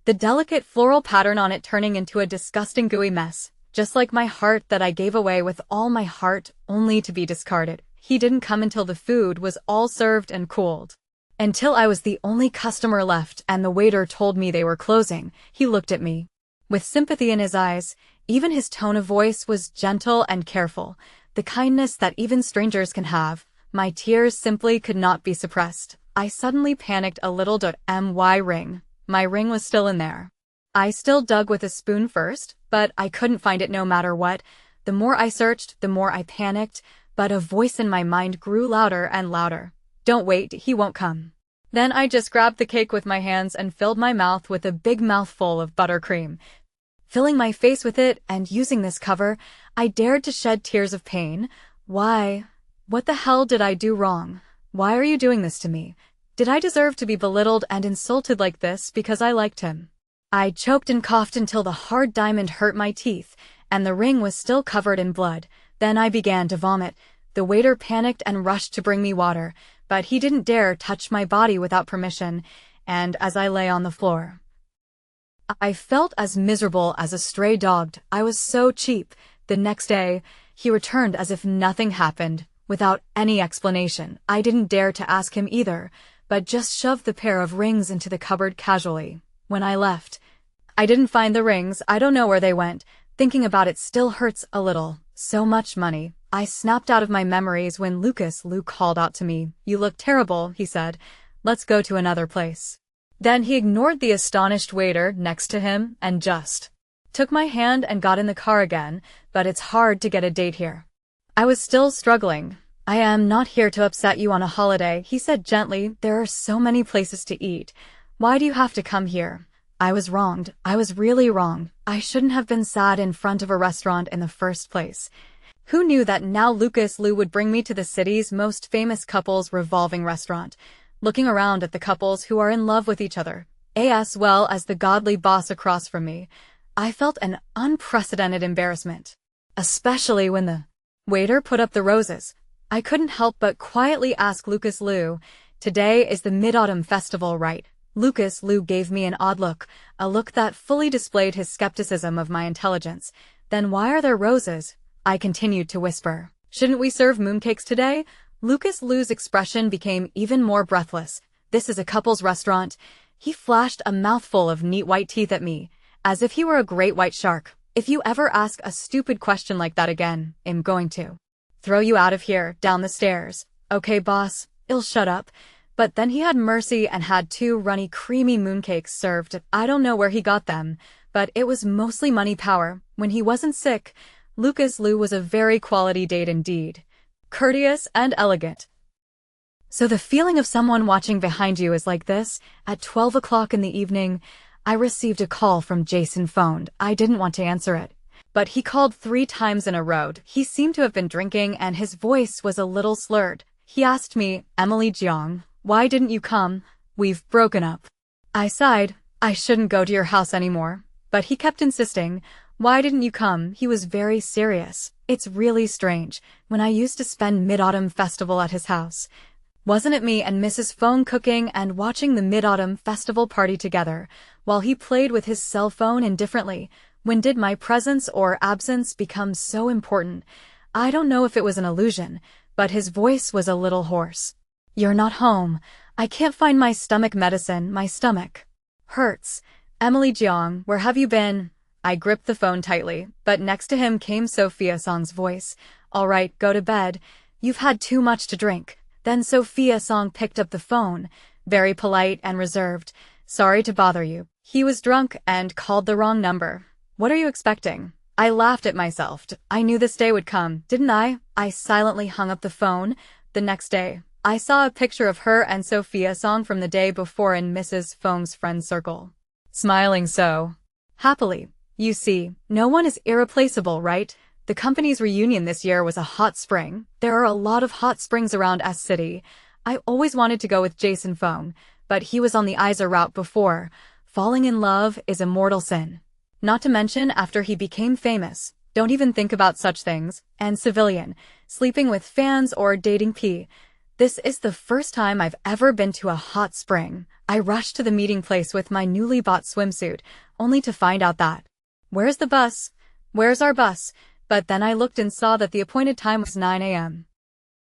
The delicate floral pattern on it turning into a disgusting gooey mess. Just like my heart that I gave away with all my heart, only to be discarded. He didn't come until the food was all served and cooled. Until I was the only customer left and the waiter told me they were closing, he looked at me with sympathy in his eyes. Even his tone of voice was gentle and careful, the kindness that even strangers can have. My tears simply could not be suppressed. I suddenly panicked a little. My ring. My ring was still in there. I still dug with a spoon first, but I couldn't find it no matter what. The more I searched, the more I panicked, but a voice in my mind grew louder and louder. Don't wait, he won't come. Then I just grabbed the cake with my hands and filled my mouth with a big mouthful of buttercream. Filling my face with it and using this cover, I dared to shed tears of pain. Why? What the hell did I do wrong? Why are you doing this to me? Did I deserve to be belittled and insulted like this because I liked him? I choked and coughed until the hard diamond hurt my teeth, and the ring was still covered in blood. Then I began to vomit. The waiter panicked and rushed to bring me water, but he didn't dare touch my body without permission, and as I lay on the floor, I felt as miserable as a stray dog. I was so cheap. The next day, he returned as if nothing happened, without any explanation. I didn't dare to ask him either, but just shoved the pair of rings into the cupboard casually. When I left, I didn't find the rings. I don't know where they went. Thinking about it still hurts a little. So much money. I snapped out of my memories when Lou called out to me. You look terrible, he said. Let's go to another place. Then he ignored the astonished waiter next to him and just took my hand and got in the car again, but it's hard to get a date here. I was still struggling. I am not here to upset you on a holiday, he said gently. There are so many places to eat. Why do you have to come here? I was wronged. I was really wrong. I shouldn't have been sad in front of a restaurant in the first place. Who knew that now Lou would bring me to the city's most famous couples revolving restaurant, looking around at the couples who are in love with each other, as well as the godly boss across from me. I felt an unprecedented embarrassment, especially when the waiter put up the roses. I couldn't help but quietly ask Lou, today is the Mid-Autumn Festival, right? Lou gave me an odd look, a look that fully displayed his skepticism of my intelligence. Then why are there roses? I continued to whisper. Shouldn't we serve mooncakes today? Lou's expression became even more breathless. This is a couple's restaurant. He flashed a mouthful of neat white teeth at me, as if he were a great white shark. If you ever ask a stupid question like that again, I'm going to throw you out of here, down the stairs. Okay, boss, I'll shut up. But then he had mercy and had 2 runny creamy mooncakes served. I don't know where he got them, but it was mostly money power. When he wasn't sick, Lou was a very quality date indeed. Courteous and elegant. So the feeling of someone watching behind you is like this. At 12 o'clock in the evening, I received a call from Jason. Phoned. I didn't want to answer it, but he called 3 times in a row. He seemed to have been drinking and his voice was a little slurred. He asked me, Emily Jiang, why didn't you come? We've broken up. I sighed. I shouldn't go to your house anymore. But he kept insisting. Why didn't you come? He was very serious. It's really strange. When I used to spend Mid-Autumn Festival at his house, wasn't it me and Mrs. Phone cooking and watching the Mid-Autumn Festival party together, while he played with his cell phone indifferently? When did my presence or absence become so important? I don't know if it was an illusion, but his voice was a little hoarse. You're not home. I can't find my stomach medicine. My stomach hurts. Emily Jiang, where have you been? I gripped the phone tightly, but next to him came Sophia Song's voice. All right, go to bed. You've had too much to drink. Then Sophia Song picked up the phone, very polite and reserved. Sorry to bother you. He was drunk and called the wrong number. What are you expecting? I laughed at myself. I knew this day would come, didn't I? I silently hung up the phone. The next day, I saw a picture of her and Sophia Song from the day before in Mrs. Feng's friend circle. Smiling so happily. You see, no one is irreplaceable, right? The company's reunion this year was a hot spring. There are a lot of hot springs around S City. I always wanted to go with Jason Feng, but he was on the Isa route before. Falling in love is a mortal sin. Not to mention after he became famous. Don't even think about such things. And civilian, sleeping with fans or dating P. This is the first time I've ever been to a hot spring. I rushed to the meeting place with my newly bought swimsuit, only to find out that, "Where's the bus? Where's our bus?" But then I looked and saw that the appointed time was 9 a.m.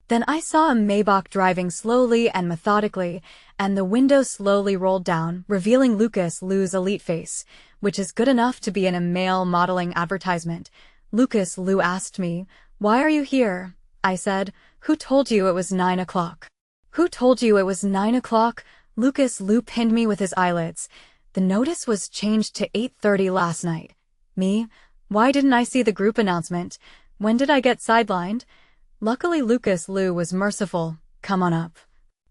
Then I saw a Maybach driving slowly and methodically, and the window slowly rolled down, revealing Lucas Liu's elite face, which is good enough to be in a male modeling advertisement. Lucas Liu asked me, "Why are you here?" I said, "Who told you it was 9 o'clock? Who told you it was 9 o'clock? Lucas Liu pinned me with his eyelids. The notice was changed to 8:30 last night. Me? Why didn't I see the group announcement? When did I get sidelined? Luckily Lucas Liu was merciful. Come on up.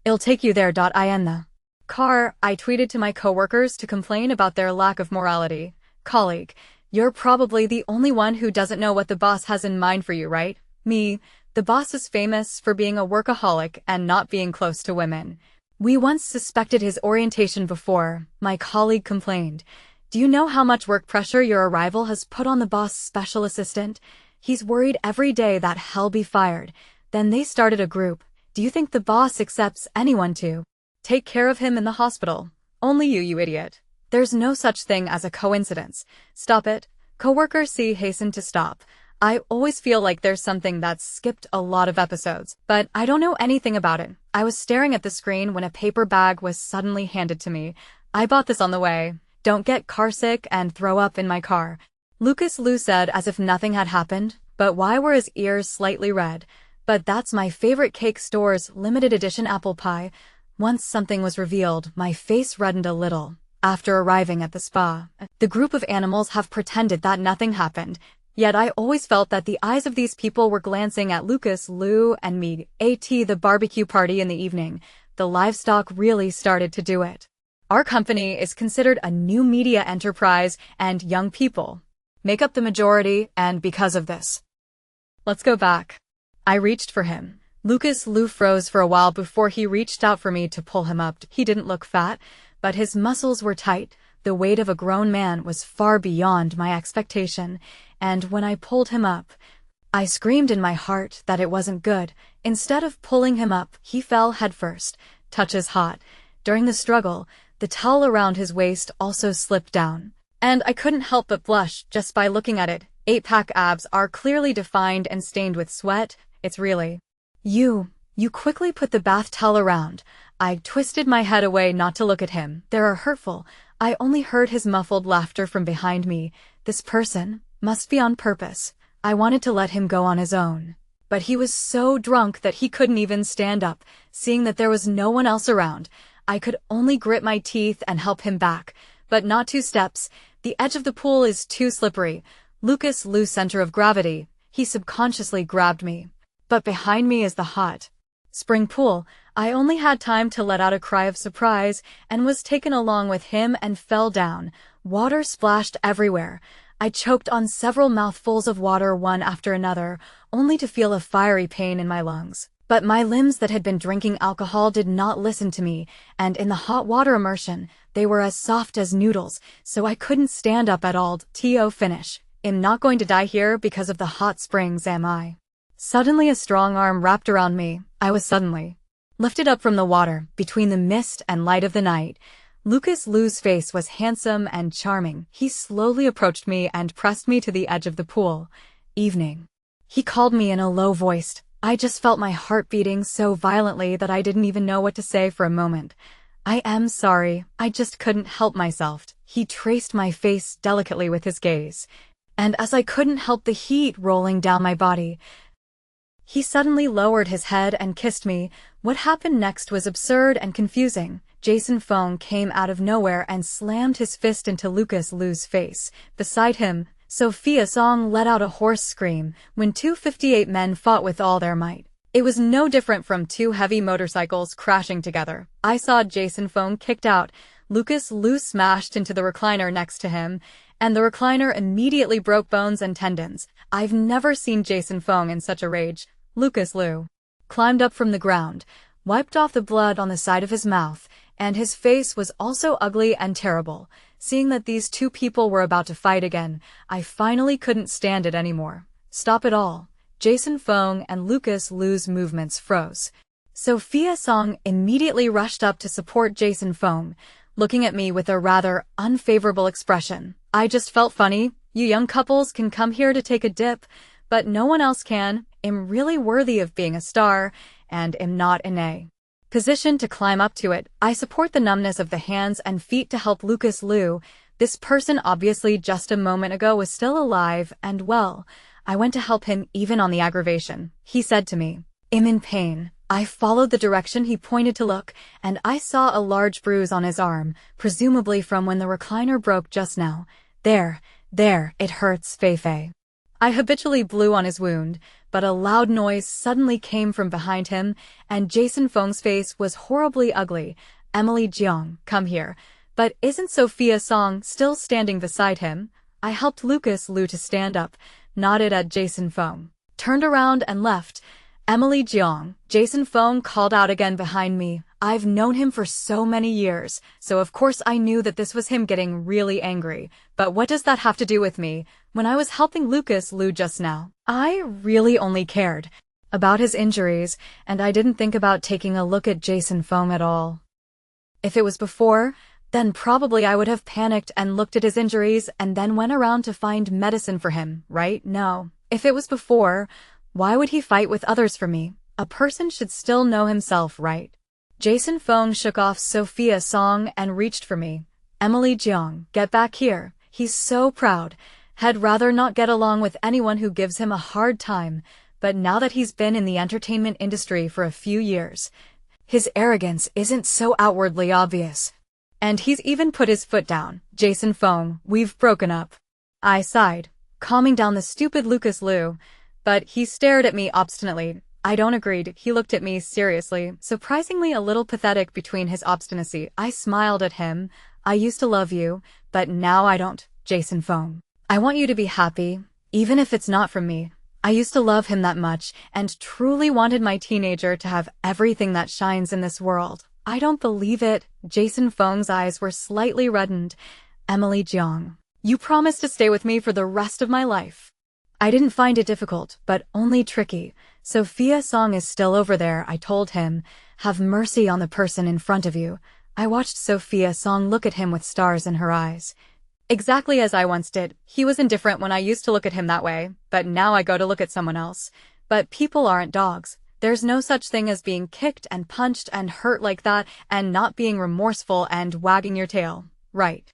I'll take you there. In the car, I tweeted to my coworkers to complain about their lack of morality. Colleague, you're probably the only one who doesn't know what the boss has in mind for you, right? Me, the boss is famous for being a workaholic and not being close to women. We once suspected his orientation before, my colleague complained. Do you know how much work pressure your arrival has put on the boss' special assistant? He's worried every day that he'll be fired. Then they started a group. Do you think the boss accepts anyone to take care of him in the hospital? Only you idiot. There's no such thing as a coincidence. Stop it. Coworker C hastened to stop. I always feel like there's something that's skipped a lot of episodes, but I don't know anything about it. I was staring at the screen when a paper bag was suddenly handed to me. I bought this on the way. Don't get carsick and throw up in my car. Lucas Liu said as if nothing had happened, but why were his ears slightly red? But that's my favorite cake store's limited edition apple pie. Once something was revealed, my face reddened a little. After arriving at the spa, the group of animals have pretended that nothing happened. Yet I always felt that the eyes of these people were glancing at Lucas Liu and me. The barbecue party in the evening. The livestock really started to do it. Our company is considered a new media enterprise, and young people make up the majority, and because of this. Let's go back. I reached for him. Lucas Liu froze for a while before he reached out for me to pull him up. He didn't look fat, but his muscles were tight. The weight of a grown man was far beyond my expectation, and when I pulled him up, I screamed in my heart that it wasn't good. Instead of pulling him up, he fell headfirst. Touches hot. During the struggle, the towel around his waist also slipped down, and I couldn't help but blush just by looking at it. 8-pack abs are clearly defined and stained with sweat. It's really you. You quickly put the bath towel around. I twisted my head away not to look at him. They are hurtful. I only heard his muffled laughter from behind me. This person must be on purpose. I wanted to let him go on his own, but he was so drunk that he couldn't even stand up. Seeing that there was no one else around, I could only grit my teeth and help him back, but not 2 steps. The edge of the pool is too slippery. Lucas Liu's center of gravity. He subconsciously grabbed me. But behind me is the hot spring pool. I only had time to let out a cry of surprise and was taken along with him and fell down. Water splashed everywhere. I choked on several mouthfuls of water one after another, only to feel a fiery pain in my lungs. But my limbs that had been drinking alcohol did not listen to me, and in the hot water immersion, they were as soft as noodles, so I couldn't stand up at all. Finish. I'm not going to die here because of the hot springs, am I? Suddenly a strong arm wrapped around me. I was suddenly lifted up from the water, between the mist and light of the night. Lucas Liu's face was handsome and charming. He slowly approached me and pressed me to the edge of the pool. Evening. He called me in a low voice. I just felt my heart beating so violently that I didn't even know what to say for a moment. I am sorry, I just couldn't help myself. He traced my face delicately with his gaze, and as I couldn't help the heat rolling down my body, he suddenly lowered his head and kissed me. What happened next was absurd and confusing. Jason Feng came out of nowhere and slammed his fist into Lucas Liu's face. Beside him, Sophia Song let out a hoarse scream when 258 men fought with all their might. It was no different from two heavy motorcycles crashing together. I saw Jason Fong kicked out, Lucas Liu smashed into the recliner next to him, and the recliner immediately broke bones and tendons. I've never seen Jason Fong in such a rage. Lucas Liu climbed up from the ground, wiped off the blood on the side of his mouth, and his face was also ugly and terrible. Seeing that these two people were about to fight again, I finally couldn't stand it anymore. Stop it all. Jason Fong and Lucas Liu's movements froze. Sophia Song immediately rushed up to support Jason Fong, looking at me with a rather unfavorable expression. I just felt funny. You young couples can come here to take a dip, but no one else can. I'm really worthy of being a star, and am not in a position to climb up to it. I support the numbness of the hands and feet to help Lucas Liu. This person obviously just a moment ago was still alive and well. I went to help him even on the aggravation. He said to me, "I'm in pain." I followed the direction he pointed to look, and I saw a large bruise on his arm, presumably from when the recliner broke just now. There, it hurts, Fei. I habitually blew on his wound, but a loud noise suddenly came from behind him, and Jason Fong's face was horribly ugly. Emily Jiang, come here. But isn't Sophia Song still standing beside him? I helped Lucas Liu to stand up, nodded at Jason Fong, turned around and left. Emily Jiang, Jason Fong called out again behind me. I've known him for so many years, so of course I knew that this was him getting really angry. But what does that have to do with me? When I was helping Lucas Liu just now, I really only cared about his injuries, and I didn't think about taking a look at Jason Fong at all. If it was before, then probably I would have panicked and looked at his injuries and then went around to find medicine for him, right? No. If it was before, why would he fight with others for me? A person should still know himself, right? Jason Fong shook off Sophia Song and reached for me. Emily Jiang, get back here. He's so proud. Had rather not get along with anyone who gives him a hard time, but now that he's been in the entertainment industry for a few years, his arrogance isn't so outwardly obvious. And he's even put his foot down. Jason Fong, we've broken up. I sighed, calming down the stupid Lucas Liu, but he stared at me obstinately. I don't agree. He looked at me seriously, surprisingly a little pathetic between his obstinacy. I smiled at him. I used to love you, but now I don't. Jason Fong, I want you to be happy, even if it's not from me. I used to love him that much and truly wanted my teenager to have everything that shines in this world. I don't believe it. Jason Fong's eyes were slightly reddened. Emily Jiang, you promised to stay with me for the rest of my life. I didn't find it difficult, but only tricky. Sophia Song is still over there, I told him. Have mercy on the person in front of you. I watched Sophia Song look at him with stars in her eyes. Exactly as I once did. He was indifferent when I used to look at him that way, but now I go to look at someone else. But people aren't dogs. There's no such thing as being kicked and punched and hurt like that and not being remorseful and wagging your tail, right?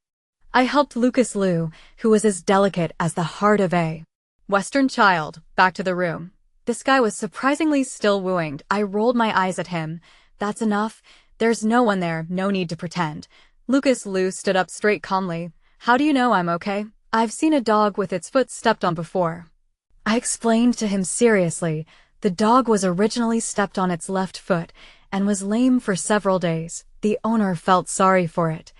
I helped Lucas Liu, who was as delicate as the heart of a Western child, back to the room. This guy was surprisingly still wooing. I rolled my eyes at him. That's enough. There's no one there, no need to pretend. Lucas Liu stood up straight calmly. How do you know I'm okay? I've seen a dog with its foot stepped on before. I explained to him seriously. The dog was originally stepped on its left foot and was lame for several days. The owner felt sorry for it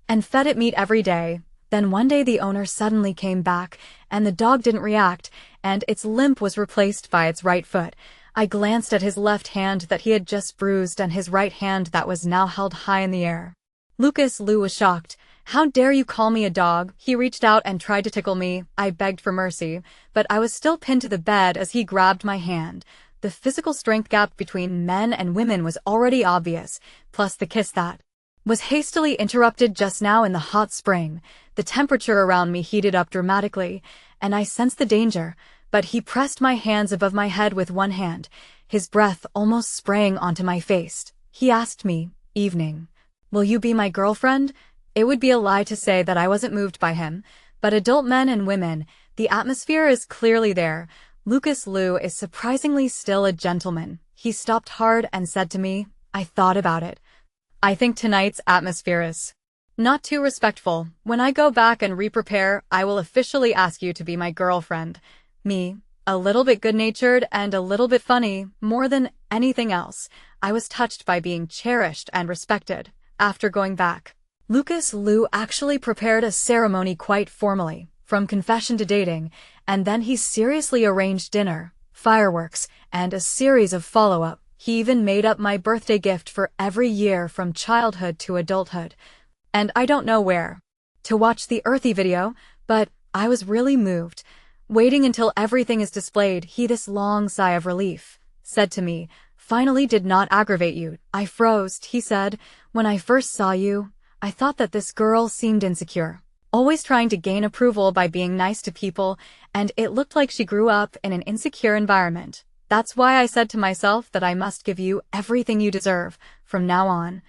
and fed it meat every day. Then one day the owner suddenly came back and the dog didn't react and its limp was replaced by its right foot. I glanced at his left hand that he had just bruised and his right hand that was now held high in the air. Lucas Liu was shocked. How dare you call me a dog? He reached out and tried to tickle me. I begged for mercy, but I was still pinned to the bed as he grabbed my hand. The physical strength gap between men and women was already obvious, plus the kiss that was hastily interrupted just now in the hot spring. The temperature around me heated up dramatically, and I sensed the danger, but he pressed my hands above my head with one hand. His breath almost sprang onto my face. He asked me, "Evening, will you be my girlfriend?" It would be a lie to say that I wasn't moved by him, but adult men and women, the atmosphere is clearly there. Lucas Liu is surprisingly still a gentleman. He stopped hard and said to me, I thought about it. I think tonight's atmosphere is not too respectful. When I go back and re-prepare, I will officially ask you to be my girlfriend. Me, A little bit good-natured and a little bit funny, more than anything else. I was touched by being cherished and respected. After going back, Lucas Liu actually prepared a ceremony quite formally, from confession to dating, and then he seriously arranged dinner, fireworks, and a series of follow-up. He even made up my birthday gift for every year from childhood to adulthood. And I don't know where to watch the earthy video, but I was really moved. Waiting until everything is displayed, he, this long sigh of relief, said to me, "Finally did not aggravate you." I froze. He said, "When I first saw you, I thought that this girl seemed insecure, always trying to gain approval by being nice to people, and it looked like she grew up in an insecure environment. That's why I said to myself that I must give you everything you deserve from now on.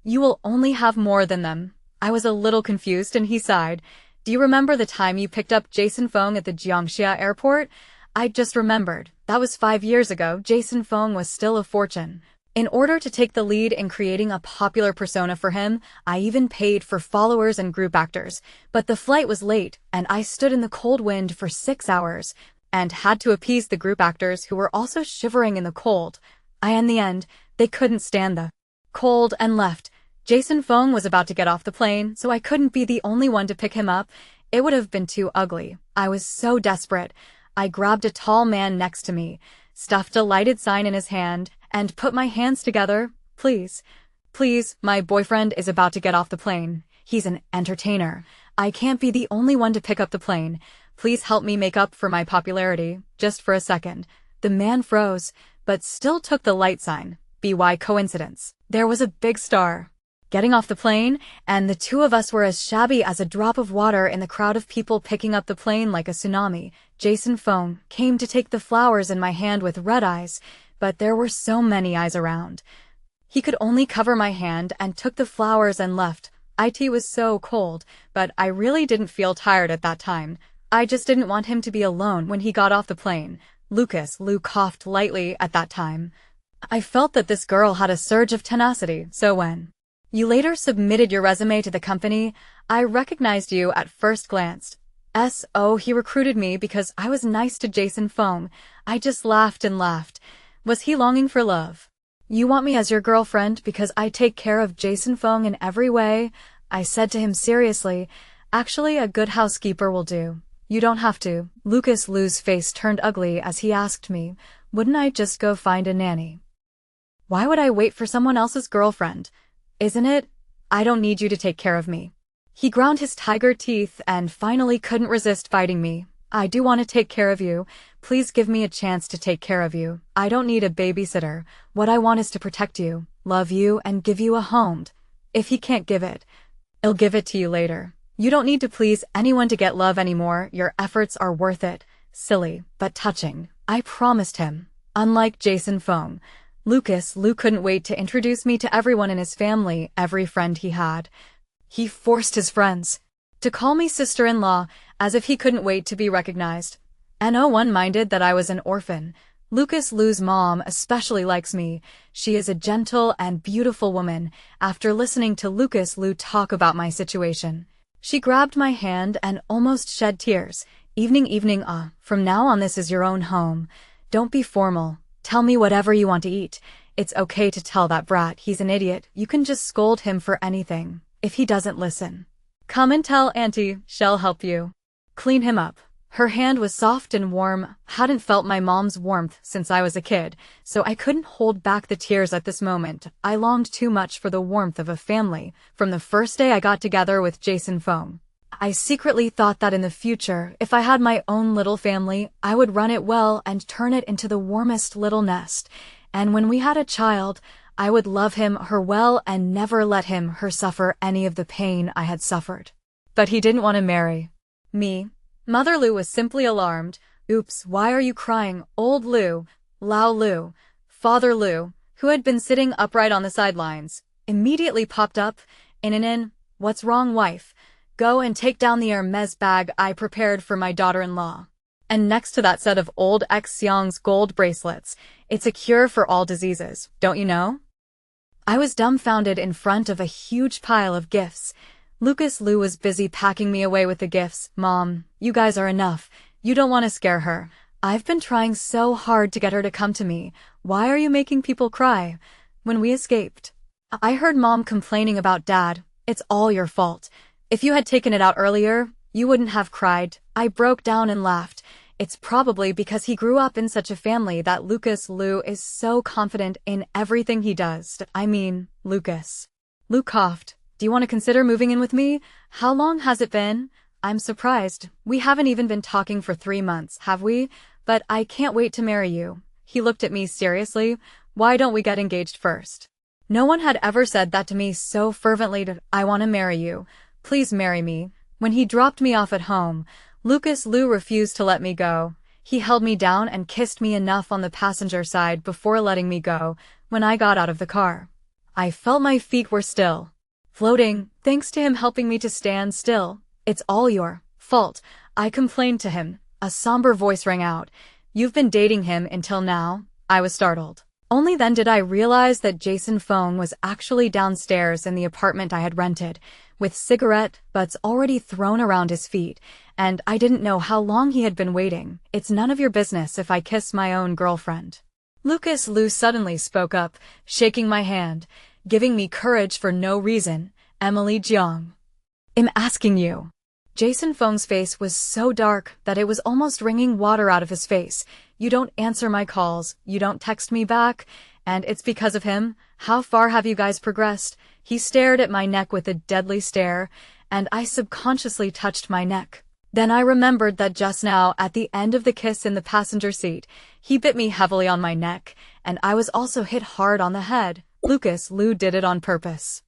You will only have more than them." I was a little confused and he sighed. "Do you remember the time you picked up Jason Feng at the Jiangxia airport?" I just remembered. That was 5 years ago. Jason Feng was still a fortune. In order to take the lead in creating a popular persona for him, I even paid for followers and group actors. But the flight was late, and I stood in the cold wind for 6 hours, and had to appease the group actors who were also shivering in the cold. In the end, they couldn't stand the cold and left. Jason Feng was about to get off the plane, so I couldn't be the only one to pick him up. It would have been too ugly. I was so desperate. I grabbed a tall man next to me, stuffed a lighted sign in his hand, and put my hands together. "Please, please, my boyfriend is about to get off the plane. He's an entertainer. I can't be the only one to pick up the plane. Please help me make up for my popularity, just for a second." The man froze, but still took the light sign. By coincidence, there was a big star getting off the plane, and the two of us were as shabby as a drop of water in the crowd of people picking up the plane like a tsunami. Jason Feng came to take the flowers in my hand with red eyes, but there were so many eyes around. He could only cover my hand and took the flowers and left. It was so cold, but I really didn't feel tired at that time. I just didn't want him to be alone when he got off the plane. Lucas Liu coughed lightly at that time. I felt that this girl had a surge of tenacity, so when you later submitted your resume to the company, I recognized you at first glance. So he recruited me because I was nice to Jason Feng. I just laughed and laughed. Was he longing for love? "You want me as your girlfriend because I take care of Jason Feng in every way?" I said to him seriously. "Actually, a good housekeeper will do. You don't have to." Lucas Liu's face turned ugly as he asked me, "Wouldn't I just go find a nanny? Why would I wait for someone else's girlfriend? Isn't it? I don't need you to take care of me." He ground his tiger teeth and finally couldn't resist biting me. "I do want to take care of you. Please give me a chance to take care of you. I don't need a babysitter. What I want is to protect you, love you, and give you a home. If he can't give it, I'll give it to you later. You don't need to please anyone to get love anymore. Your efforts are worth it." Silly, but touching, I promised him. Unlike Jason Feng, Lucas Liu couldn't wait to introduce me to everyone in his family, every friend he had. He forced his friends to call me sister-in-law, as if he couldn't wait to be recognized. No one minded that I was an orphan. Lucas Liu's mom especially likes me. She is a gentle and beautiful woman. After listening to Lucas Liu talk about my situation, she grabbed my hand and almost shed tears. Evening, from now on this is your own home. Don't be formal. Tell me whatever you want to eat. It's okay to tell that brat he's an idiot. You can just scold him for anything. If he doesn't listen, come and tell Auntie, she'll help you clean him up." Her hand was soft and warm. Hadn't felt my mom's warmth since I was a kid, so I couldn't hold back the tears at this moment. I longed too much for the warmth of a family. From the first day I got together with Jason Feng, I secretly thought that in the future, if I had my own little family, I would run it well and turn it into the warmest little nest. And when we had a child, I would love him, her well, and never let him, her suffer any of the pain I had suffered. But he didn't want to marry me. Mother Liu was simply alarmed. "Oops, why are you crying, old Liu?" Lao Liu, Father Liu, who had been sitting upright on the sidelines, immediately popped up. What's wrong, wife? Go and take down the Hermes bag I prepared for my daughter-in-law. And next to that set of old Xiang's gold bracelets. It's a cure for all diseases, don't you know? I was dumbfounded in front of a huge pile of gifts. Lucas Liu was busy packing me away with the gifts. "Mom, you guys are enough. You don't want to scare her." I've been trying so hard to get her to come to me. Why are you making people cry? When we escaped, I heard Mom complaining about Dad. It's all your fault. If you had taken it out earlier, you wouldn't have cried. I broke down and laughed. It's probably because he grew up in such a family that Lucas Lou is so confident in everything he does. I mean, Lucas. Lou coughed. Do you want to consider moving in with me? How long has it been? I'm surprised. We haven't even been talking for 3 months, have we? But I can't wait to marry you. He looked at me seriously. Why don't we get engaged first? No one had ever said that to me so fervently. I want to marry you. Please marry me. When he dropped me off at home, Lucas Lou refused to let me go. He held me down and kissed me enough on the passenger side before letting me go. When I got out of the car, I felt my feet were still floating, thanks to him helping me to stand still. It's all your fault, I complained to him. A somber voice rang out. You've been dating him until now? I was startled. Only then did I realize that Jason Fong was actually downstairs in the apartment I had rented, with cigarette butts already thrown around his feet, and I didn't know how long he had been waiting. It's none of your business if I kiss my own girlfriend. Lucas Lou suddenly spoke up, shaking my hand, giving me courage for no reason. Emily Jiang. I'm asking you. Jason Fong's face was so dark that it was almost wringing water out of his face. You don't answer my calls, you don't text me back, and it's because of him? How far have you guys progressed? He stared at my neck with a deadly stare, and I subconsciously touched my neck. Then I remembered that just now, at the end of the kiss in the passenger seat, he bit me heavily on my neck, and I was also hit hard on the head. Lucas Lou did it on purpose.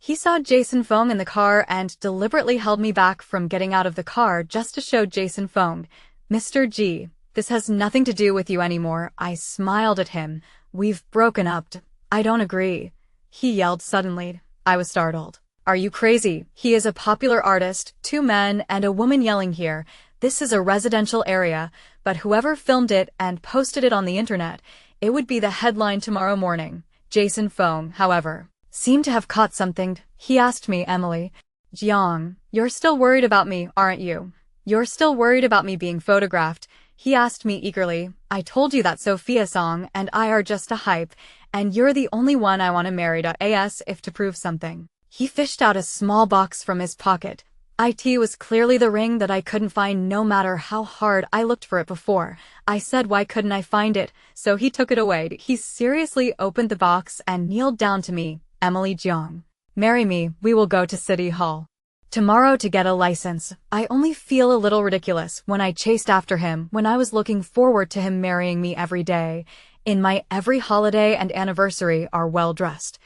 He saw Jason Fong in the car and deliberately held me back from getting out of the car just to show Jason Fong. Mr. G, this has nothing to do with you anymore. I smiled at him. We've broken up. I don't agree. He yelled suddenly. I was startled. Are you crazy? He is a popular artist, 2 men and a woman yelling here. This is a residential area, but whoever filmed it and posted it on the internet, it would be the headline tomorrow morning. Jason Fong, however, seemed to have caught something. He asked me, Emily Jiang, you're still worried about me, aren't you? You're still worried about me being photographed? He asked me eagerly. I told you that Sophia Song and I are just a hype, and you're the only one I want to marry to as if to prove something. He fished out a small box from his pocket. It was clearly the ring that I couldn't find no matter how hard I looked for it before. I said why couldn't I find it, so he took it away. He seriously opened the box and kneeled down to me. Emily Jiang. Marry me, we will go to City Hall tomorrow to get a license. I only feel a little ridiculous when I chased after him when I was looking forward to him marrying me every day. In my every holiday and anniversary are well dressed.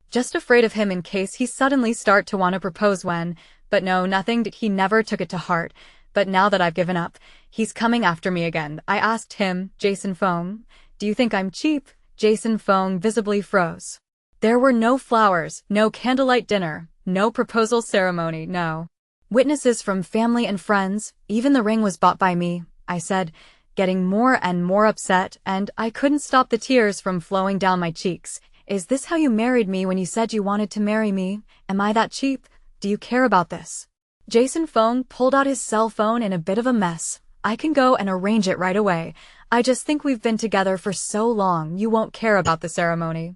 Just afraid of him in case he suddenly start to want to propose when, but no, nothing, he never took it to heart. But now that I've given up, he's coming after me again. I asked him, Jason Fong, do you think I'm cheap? Jason Fong visibly froze. There were no flowers, no candlelight dinner, no proposal ceremony, no witnesses from family and friends. Even the ring was bought by me, I said, getting more and more upset, and I couldn't stop the tears from flowing down my cheeks. Is this how you married me when you said you wanted to marry me? Am I that cheap? Do you care about this? Jason Fong pulled out his cell phone in a bit of a mess. I can go and arrange it right away. I just think we've been together for so long you won't care about the ceremony.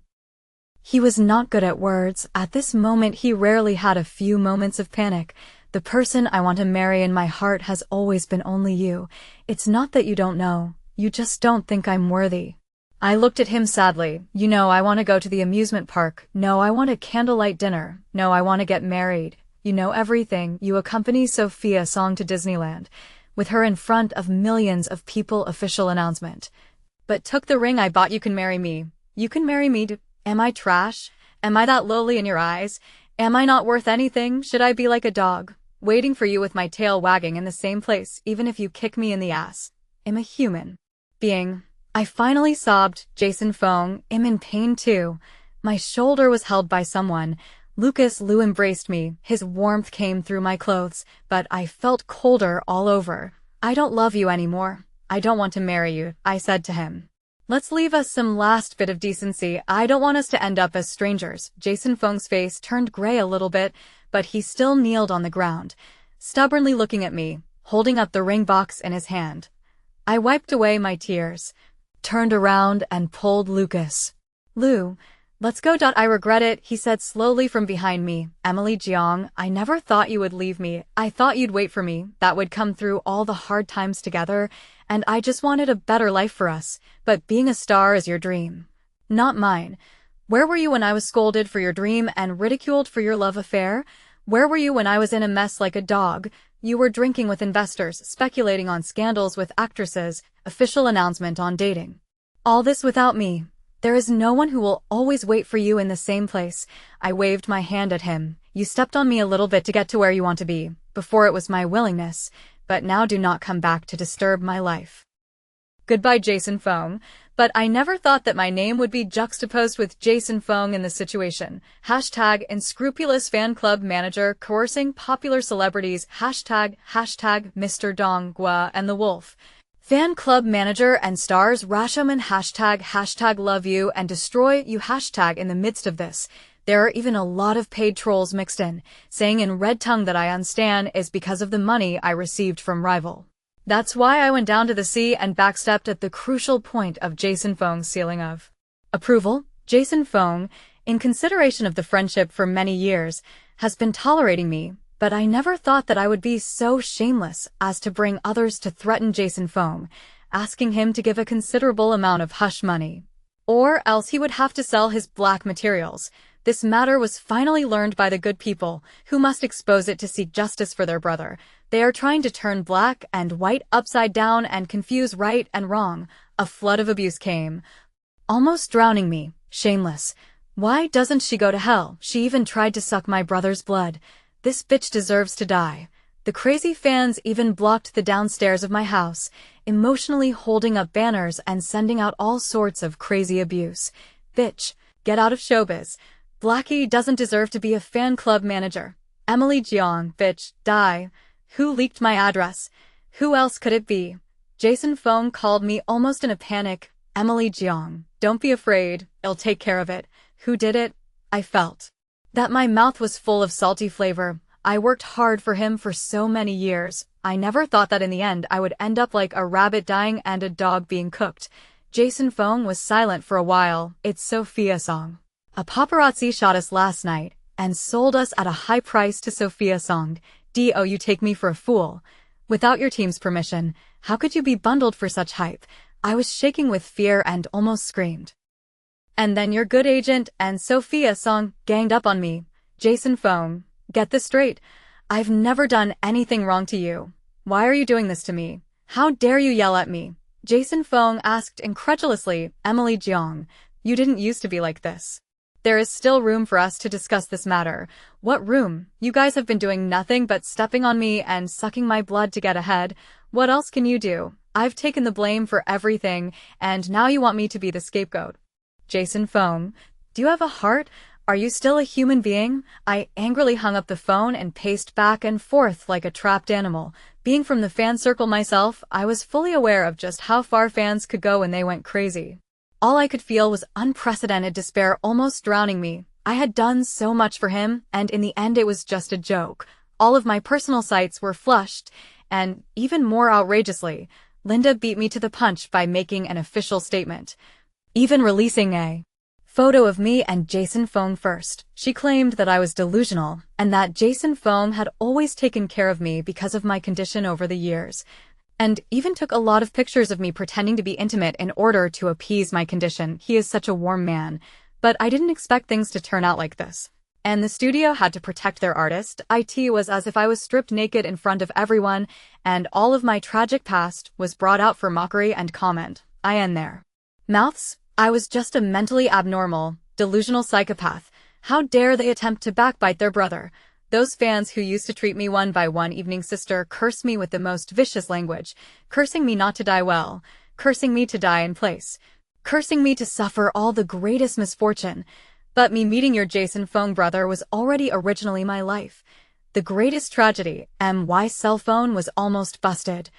He was not good at words. At this moment he rarely had a few moments of panic. The person I want to marry in my heart has always been only you. It's not that you don't know. You just don't think I'm worthy. I looked at him sadly. You know, I want to go to the amusement park. No, I want a candlelight dinner. No, I want to get married. You know everything. You accompany Sophia Song to Disneyland, with her in front of millions of people. Official announcement. But took the ring I bought. You can marry me. You can marry me. Am I trash? Am I that lowly in your eyes? Am I not worth anything? Should I be like a dog, waiting for you with my tail wagging in the same place, even if you kick me in the ass? I'm a human being. I finally sobbed. Jason Fong, I'm in pain too. My shoulder was held by someone. Lucas Lou embraced me. His warmth came through my clothes, but I felt colder all over. I don't love you anymore. I don't want to marry you, I said to him. Let's leave us some last bit of decency. I don't want us to end up as strangers. Jason Fong's face turned gray a little bit, but he still kneeled on the ground, stubbornly looking at me, holding up the ring box in his hand. I wiped away my tears, turned around and pulled Lucas. Lou, let's go. I regret it, he said slowly from behind me. Emily Jiang, I never thought you would leave me. I thought you'd wait for me, that would come through all the hard times together, and I just wanted a better life for us. But being a star is your dream, not mine. Where were you when I was scolded for your dream and ridiculed for your love affair? Where were you when I was in a mess like a dog? You were drinking with investors, speculating on scandals with actresses, official announcement on dating. All this without me. There is no one who will always wait for you in the same place. I waved my hand at him. You stepped on me a little bit to get to where you want to be. Before it was my willingness, but now do not come back to disturb my life. Goodbye, Jason Fong. But I never thought that my name would be juxtaposed with Jason Fong in this situation. Hashtag unscrupulous fan club manager coercing popular celebrities. Hashtag Mr. Dong Gua and the Wolf. Fan club manager and stars Rashomon. Hashtag love you and destroy you. Hashtag in the midst of this, there are even a lot of paid trolls mixed in, saying in red tongue that I unstan is because of the money I received from rival. That's why I went down to the sea and backstepped at the crucial point of Jason Fong's sealing of approval. Jason Fong, in consideration of the friendship for many years, has been tolerating me, but I never thought that I would be so shameless as to bring others to threaten Jason Fong, asking him to give a considerable amount of hush money. Or else he would have to sell his black materials. This matter was finally learned by the good people, who must expose it to seek justice for their brother. They are trying to turn black and white upside down and confuse right and wrong. A flood of abuse came, almost drowning me. Shameless. Why doesn't she go to hell? She even tried to suck my brother's blood. This bitch deserves to die. The crazy fans even blocked the downstairs of my house, emotionally holding up banners and sending out all sorts of crazy abuse. Bitch, get out of showbiz. Blackie doesn't deserve to be a fan club manager. Emily Jiang, bitch, die. Who leaked my address? Who else could it be? Jason Fong called me almost in a panic. Emily Jiang, don't be afraid, I'll take care of it. Who did it? I felt that my mouth was full of salty flavor. I worked hard for him for so many years. I never thought that in the end I would end up like a rabbit dying and a dog being cooked. Jason Fong was silent for a while. It's Sophia Song. A paparazzi shot us last night and sold us at a high price to Sophia Song. Do you take me for a fool? Without your team's permission, how could you be bundled for such hype? I was shaking with fear and almost screamed. And then your good agent and Sophia Song ganged up on me. Jason Fong, get this straight. I've never done anything wrong to you. Why are you doing this to me? How dare you yell at me? Jason Fong asked incredulously. Emily Jiang, you didn't used to be like this. There is still room for us to discuss this matter. What room? You guys have been doing nothing but stepping on me and sucking my blood to get ahead. What else can you do? I've taken the blame for everything, and now you want me to be the scapegoat. Jason Fong, do you have a heart? Are you still a human being? I angrily hung up the phone and paced back and forth like a trapped animal. Being from the fan circle myself, I was fully aware of just how far fans could go when they went crazy. All I could feel was unprecedented despair almost drowning me. I had done so much for him, and in the end it was just a joke. All of my personal sites were flushed, and even more outrageously, Linda beat me to the punch by making an official statement, even releasing a photo of me and Jason Fong first. She claimed that I was delusional, and that Jason Fong had always taken care of me because of my condition over the years, and even took a lot of pictures of me pretending to be intimate in order to appease my condition. He is such a warm man, but I didn't expect things to turn out like this. And the studio had to protect their artist. It was as if I was stripped naked in front of everyone, and all of my tragic past was brought out for mockery and comment. I end there. Mouths? I was just a mentally abnormal, delusional psychopath. How dare they attempt to backbite their brother? Those fans who used to treat me one by one evening sister cursed me with the most vicious language, cursing me not to die well, cursing me to die in place, cursing me to suffer all the greatest misfortune. But me meeting your Jason Fong brother was already originally my life. The greatest tragedy. My cell phone was almost busted.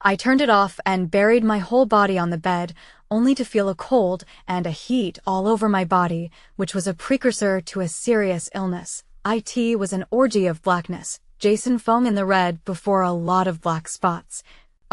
I turned it off and buried my whole body on the bed, only to feel a cold and a heat all over my body, which was a precursor to a serious illness. It was an orgy of blackness, Jason Fong in the red before a lot of black spots.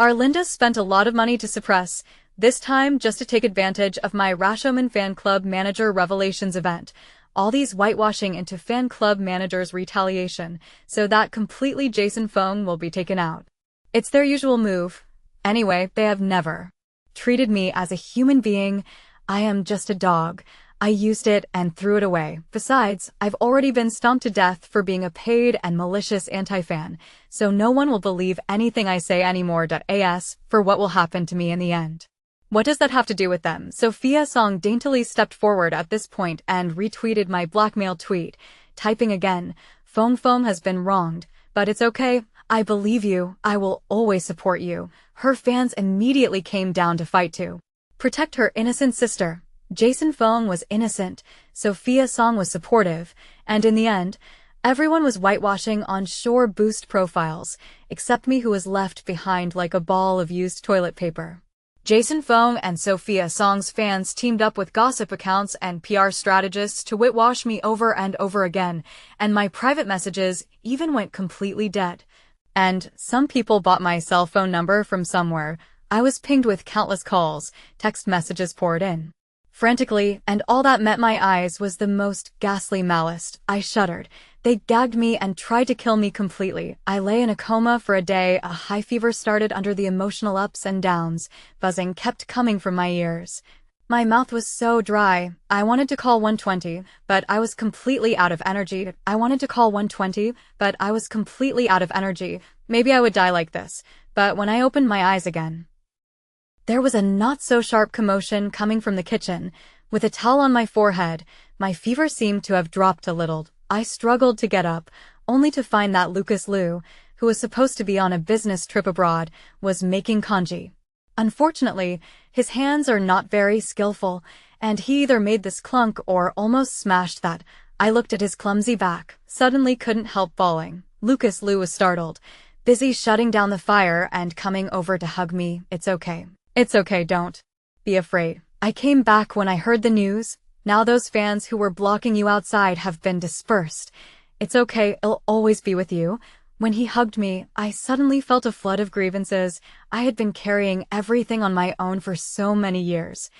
Arlinda spent a lot of money to suppress, this time just to take advantage of my Rashomon fan club manager revelations event. All these whitewashing into fan club managers' retaliation, so that completely Jason Fong will be taken out. It's their usual move. Anyway, they have never treated me as a human being. I am just a dog. I used it and threw it away. Besides, I've already been stomped to death for being a paid and malicious anti-fan, so no one will believe anything I say anymore. As for what will happen to me in the end. What does that have to do with them? Sophia Song daintily stepped forward at this point and retweeted my blackmail tweet, typing again, Fong has been wronged, but it's okay. I believe you. I will always support you. Her fans immediately came down to fight to protect her innocent sister. Jason Fong was innocent, Sophia Song was supportive, and in the end, everyone was whitewashing on Shore Boost profiles, except me, who was left behind like a ball of used toilet paper. Jason Fong and Sophia Song's fans teamed up with gossip accounts and PR strategists to whitewash me over and over again, and my private messages even went completely dead. And some people bought my cell phone number from somewhere. I was pinged with countless calls, text messages poured in frantically, and all that met my eyes was the most ghastly malice. I shuddered. They gagged me and tried to kill me completely. I lay in a coma for a day. A high fever started under the emotional ups and downs. Buzzing kept coming from my ears. My mouth was so dry. I wanted to call 120, but I was completely out of energy. Maybe I would die like this. But when I opened my eyes again, there was a not-so-sharp commotion coming from the kitchen. With a towel on my forehead, my fever seemed to have dropped a little. I struggled to get up, only to find that Lucas Liu, who was supposed to be on a business trip abroad, was making congee. Unfortunately, his hands are not very skillful, and he either made this clunk or almost smashed that. I looked at his clumsy back, suddenly couldn't help bawling. Lucas Liu was startled, busy shutting down the fire and coming over to hug me. It's okay. It's okay, don't be afraid. I came back when I heard the news. Now those fans who were blocking you outside have been dispersed. It's okay, I'll always be with you. When he hugged me, I suddenly felt a flood of grievances. I had been carrying everything on my own for so many years.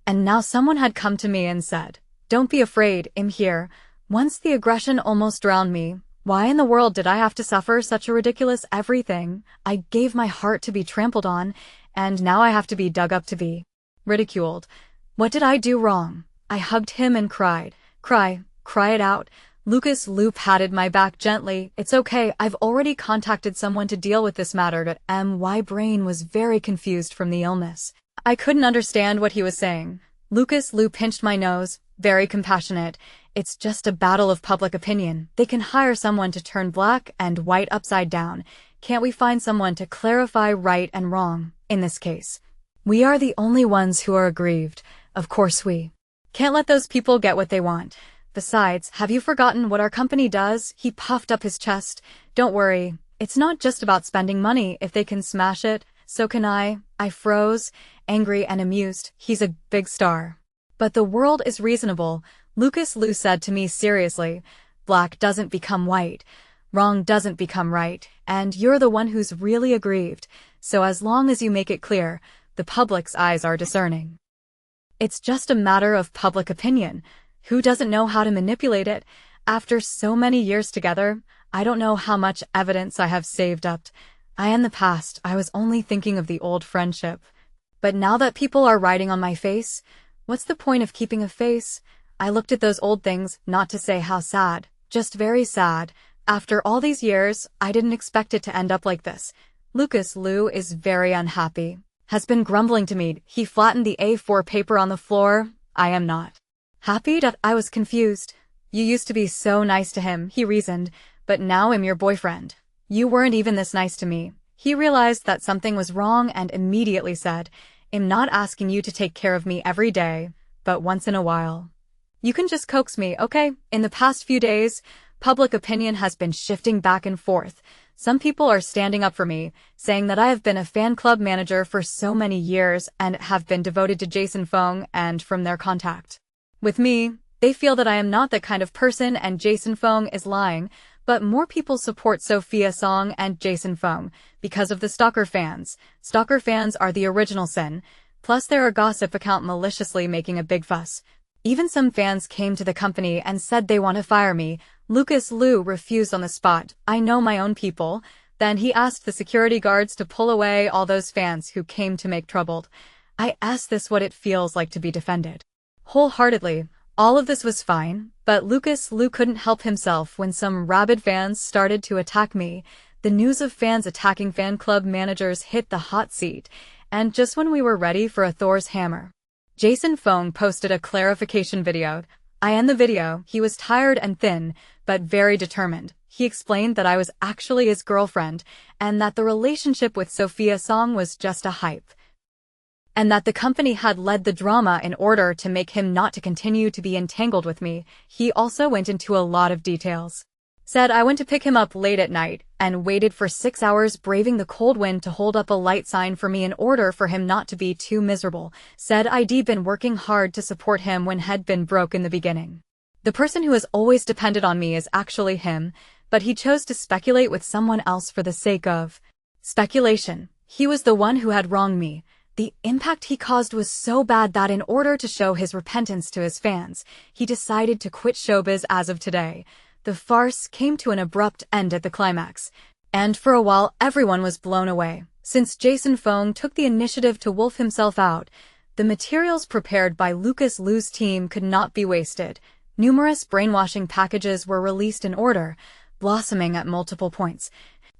And now someone had come to me and said, don't be afraid, I'm here. Once the aggression almost drowned me. Why in the world did I have to suffer such a ridiculous everything? I gave my heart to be trampled on, and now I have to be dug up to be ridiculed. What did I do wrong? I hugged him and cried. Cry it out. Lucas Liu patted my back gently. It's okay, I've already contacted someone to deal with this matter. My brain was very confused from the illness. I couldn't understand what he was saying. Lucas Liu pinched my nose, very compassionate. It's just a battle of public opinion. They can hire someone to turn black and white upside down. Can't we find someone to clarify right and wrong? In this case, we are the only ones who are aggrieved. Of course we can't let those people get what they want. Besides, have you forgotten what our company does? He puffed up his chest. Don't worry. It's not just about spending money. If they can smash it, so can I. I froze, angry and amused. He's a big star. But the world is reasonable, Lucas Liu said to me seriously. Black doesn't become white. Wrong doesn't become right. And you're the one who's really aggrieved. So as long as you make it clear, the public's eyes are discerning. It's just a matter of public opinion. Who doesn't know how to manipulate it? After so many years together, I don't know how much evidence I have saved up. In the past, I was only thinking of the old friendship. But now that people are writing on my face, what's the point of keeping a face? I looked at those old things, not to say how sad, just very sad. After all these years, I didn't expect it to end up like this. Lucas Liu is very unhappy. Has been grumbling to me. He flattened the A4 paper on the floor. I am not happy. I was confused. You used to be so nice to him, he reasoned, but now I'm your boyfriend. You weren't even this nice to me. He realized that something was wrong and immediately said, I'm not asking you to take care of me every day, but once in a while. You can just coax me, okay? In the past few days, public opinion has been shifting back and forth. Some people are standing up for me, saying that I have been a fan club manager for so many years and have been devoted to Jason Fong, and from their contact with me, they feel that I am not that kind of person and Jason Fong is lying. But more people support Sophia Song and Jason Fung because of the stalker fans. Stalker fans are the original sin. Plus there are gossip account maliciously making a big fuss. Even some fans came to the company and said they want to fire me. Lucas Liu refused on the spot. I know my own people. Then he asked the security guards to pull away all those fans who came to make trouble. I asked this what it feels like to be defended. Wholeheartedly, all of this was fine, but Lucas Liu couldn't help himself when some rabid fans started to attack me. The news of fans attacking fan club managers hit the hot seat, and just when we were ready for a Thor's hammer, Jason Fung posted a clarification video. I end the video. He was tired and thin, but very determined. He explained that I was actually his girlfriend, and that the relationship with Sophia Song was just a hype, and that the company had led the drama in order to make him not to continue to be entangled with me. He also went into a lot of details. Said I went to pick him up late at night and waited for 6 hours braving the cold wind to hold up a light sign for me in order for him not to be too miserable. Said I'd been working hard to support him when had been broke in the beginning. The person who has always depended on me is actually him, but he chose to speculate with someone else for the sake of speculation. He was the one who had wronged me. The impact he caused was so bad that in order to show his repentance to his fans, he decided to quit showbiz as of today. The farce came to an abrupt end at the climax, and for a while everyone was blown away. Since Jason Fung took the initiative to wolf himself out, the materials prepared by Lucas Liu's team could not be wasted. Numerous brainwashing packages were released in order, blossoming at multiple points,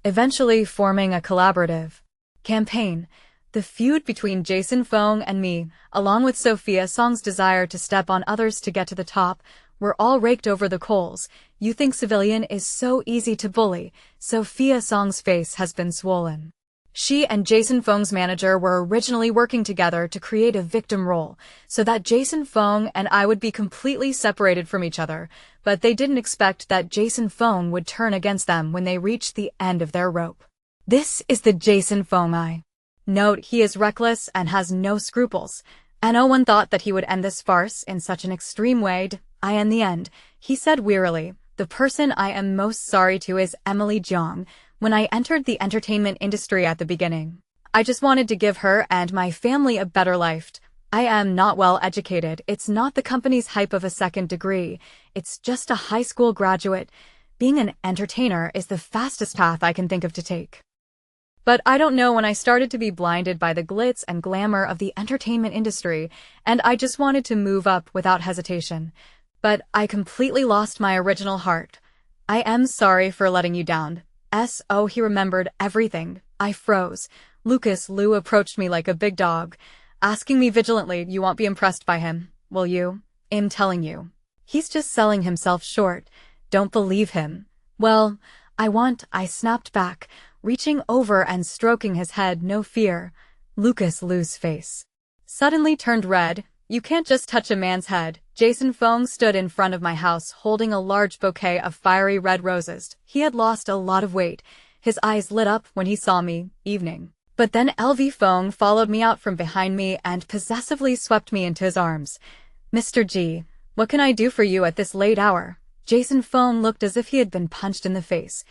eventually forming a collaborative campaign. The feud between Jason Fung and me, along with Sophia Song's desire to step on others to get to the top, were all raked over the coals. You think civilian is so easy to bully. Sophia Song's face has been swollen. She and Jason Fung's manager were originally working together to create a victim role, so that Jason Fung and I would be completely separated from each other, but they didn't expect that Jason Fung would turn against them when they reached the end of their rope. This is the Jason Fung I note. He is reckless and has no scruples, and no one thought that he would end this farce in such an extreme way. I in the end, he said wearily. The person I am most sorry to is Emily Jiang. When I entered the entertainment industry at the beginning, I just wanted to give her and my family a better life. I am not well educated. It's not the company's hype of a second degree. It's just a high school graduate. Being an entertainer is the fastest path I can think of to take. But I don't know when I started to be blinded by the glitz and glamour of the entertainment industry, and I just wanted to move up without hesitation. But I completely lost my original heart. I am sorry for letting you down. Oh, he remembered everything. I froze. Lucas Liu approached me like a big dog, asking me vigilantly, you won't be impressed by him, will you? I'm telling you. He's just selling himself short. Don't believe him. Well, I snapped back, reaching over and stroking his head. No fear. Lucas Liu's face suddenly turned red. You can't just touch a man's head. Jason Fung stood in front of my house holding a large bouquet of fiery red roses. He had lost a lot of weight. His eyes lit up when he saw me. Evening. But then LV Fung followed me out from behind me and possessively swept me into his arms. Mr. G, what can I do for you at this late hour? Jason Fung looked as if he had been punched in the face,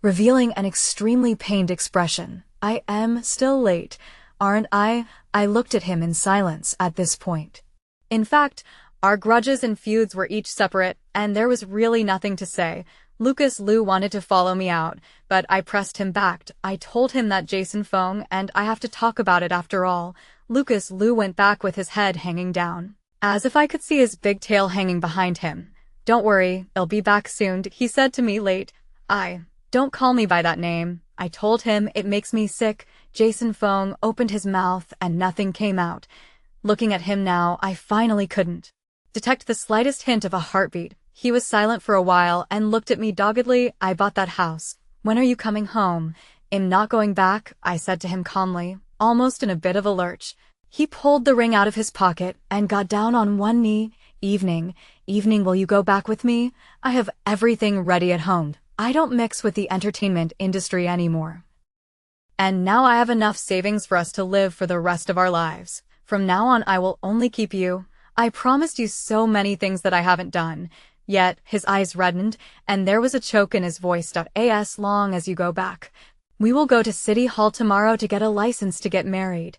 revealing an extremely pained expression. I am still late, aren't I? I looked at him in silence at this point. In fact, our grudges and feuds were each separate, and there was really nothing to say. Lucas Liu wanted to follow me out, but I pressed him back. I told him that Jason Fung and I have to talk about it after all. Lucas Liu went back with his head hanging down, as if I could see his big tail hanging behind him. Don't worry, I'll be back soon, he said to me late. Don't call me by that name. I told him it makes me sick. Jason Fung opened his mouth and nothing came out. Looking at him now, I finally couldn't detect the slightest hint of a heartbeat. He was silent for a while and looked at me doggedly. I bought that house. When are you coming home? I'm not going back, I said to him calmly, almost in a bit of a lurch. He pulled the ring out of his pocket and got down on one knee. Evening, will you go back with me? I have everything ready at home. I don't mix with the entertainment industry anymore. And now I have enough savings for us to live for the rest of our lives. From now on I will only keep you. I promised you so many things that I haven't done. Yet, his eyes reddened, and there was a choke in his voice. As long as you go back. We will go to City Hall tomorrow to get a license to get married.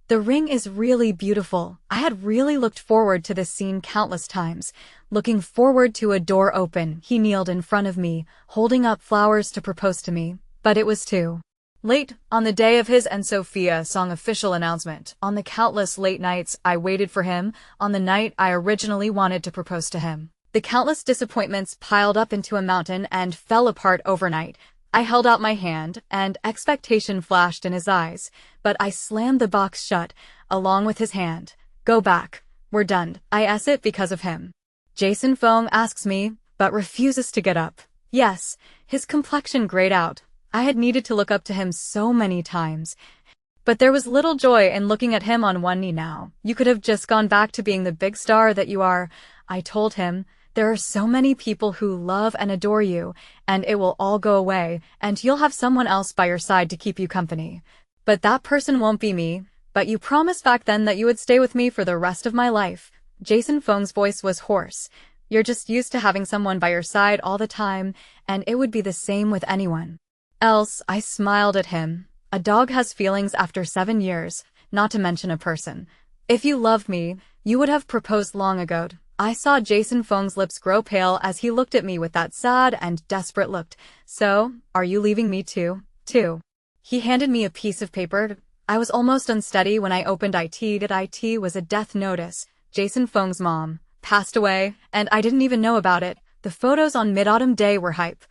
The ring is really beautiful. I had really looked forward to this scene countless times. Looking forward to a door open, he kneeled in front of me, holding up flowers to propose to me. But it was too late. On the day of his and Sophia's official announcement, on the countless late nights I waited for him, on the night I originally wanted to propose to him, the countless disappointments piled up into a mountain and fell apart overnight. I held out my hand, and expectation flashed in his eyes, but I slammed the box shut, along with his hand. Go back. We're done. I ask it because of him. Jason Fong asks me, but refuses to get up. Yes, his complexion grayed out. I had needed to look up to him so many times. But there was little joy in looking at him on one knee now. You could have just gone back to being the big star that you are, I told him. There are so many people who love and adore you, and it will all go away, and you'll have someone else by your side to keep you company. But that person won't be me. But you promised back then that you would stay with me for the rest of my life. Jason Feng's voice was hoarse. You're just used to having someone by your side all the time, and it would be the same with anyone else. I smiled at him. A dog has feelings after 7 years, not to mention a person. If you loved me, you would have proposed long ago. I saw Jason Feng's lips grow pale as he looked at me with that sad and desperate look. So, are you leaving me too? He handed me a piece of paper. I was almost unsteady when I opened it. It was a death notice. Jason Feng's mom passed away, and I didn't even know about it. The photos on Mid-Autumn Day were hype.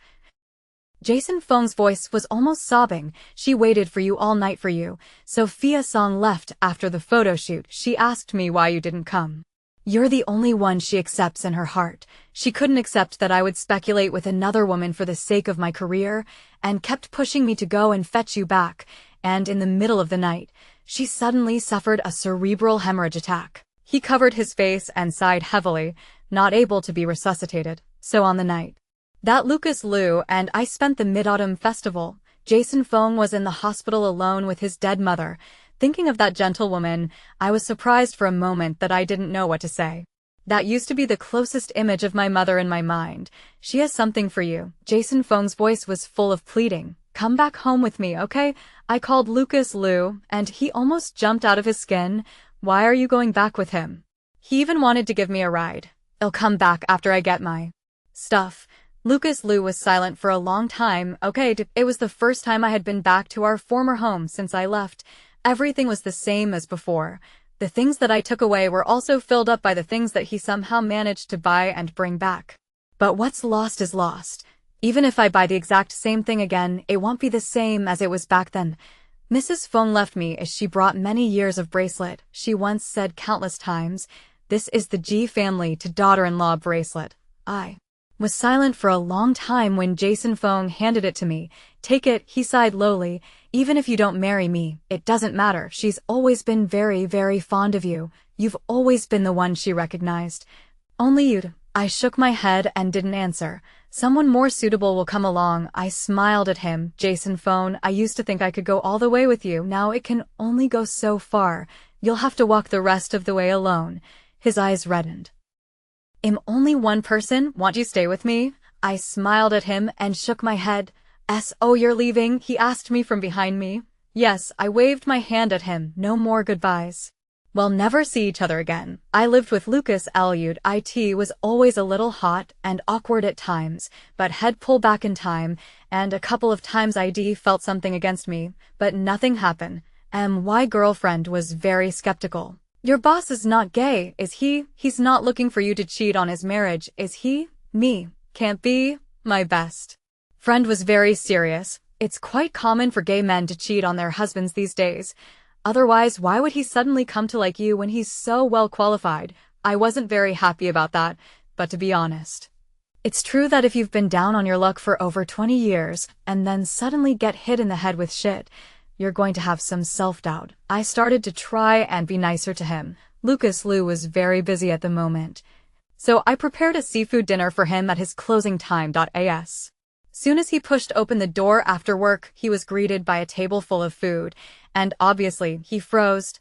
Jason Feng's voice was almost sobbing. She waited for you all night for you. Sophia Song left after the photo shoot. She asked me why you didn't come. You're the only one she accepts in her heart. She couldn't accept that I would speculate with another woman for the sake of my career, and kept pushing me to go and fetch you back. And in the middle of the night, she suddenly suffered a cerebral hemorrhage attack. He covered his face and sighed heavily, not able to be resuscitated. So on the night that Lucas Liu and I spent the Mid-Autumn Festival, Jason Feng was in the hospital alone with his dead mother. Thinking of that gentlewoman, I was surprised for a moment that I didn't know what to say. That used to be the closest image of my mother in my mind. She has something for you. Jason Feng's voice was full of pleading. Come back home with me, okay? I called Lucas Liu, and he almost jumped out of his skin. Why are you going back with him? He even wanted to give me a ride. I'll come back after I get my stuff. Lucas Liu was silent for a long time. Okay, it was the first time I had been back to our former home since I left. Everything was the same as before. The things that I took away were also filled up by the things that he somehow managed to buy and bring back. But what's lost is lost. Even if I buy the exact same thing again, it won't be the same as it was back then. Mrs. Feng left me as she brought many years of bracelet. She once said countless times, "This is the G family to daughter-in-law bracelet." I was silent for a long time when Jason Feng handed it to me. Take it, he sighed lowly. Even if you don't marry me, it doesn't matter. She's always been very, very fond of you. You've always been the one she recognized. Only you. I shook my head and didn't answer. Someone more suitable will come along. I smiled at him. Jason Feng, I used to think I could go all the way with you. Now it can only go so far. You'll have to walk the rest of the way alone. His eyes reddened. Am only one person? Want you stay with me? I smiled at him and shook my head. Oh, you're leaving? He asked me from behind me. Yes, I waved my hand at him. No more goodbyes. We'll never see each other again. I lived with Lucas Liu. It was always a little hot and awkward at times, but he'd pull back in time, and a couple of times I'd felt something against me, but nothing happened. My girlfriend was very skeptical. Your boss is not gay, is he? He's not looking for you to cheat on his marriage, is he? Me. Can't be. My best friend was very serious. It's quite common for gay men to cheat on their husbands these days. Otherwise, why would he suddenly come to like you when he's so well qualified? I wasn't very happy about that, but to be honest, it's true that if you've been down on your luck for over 20 years, and then suddenly get hit in the head with shit, you're going to have some self-doubt. I started to try and be nicer to him. Lucas Liu was very busy at the moment, so I prepared a seafood dinner for him at his closing time. Soon as he pushed open the door after work, he was greeted by a table full of food, and obviously he froze.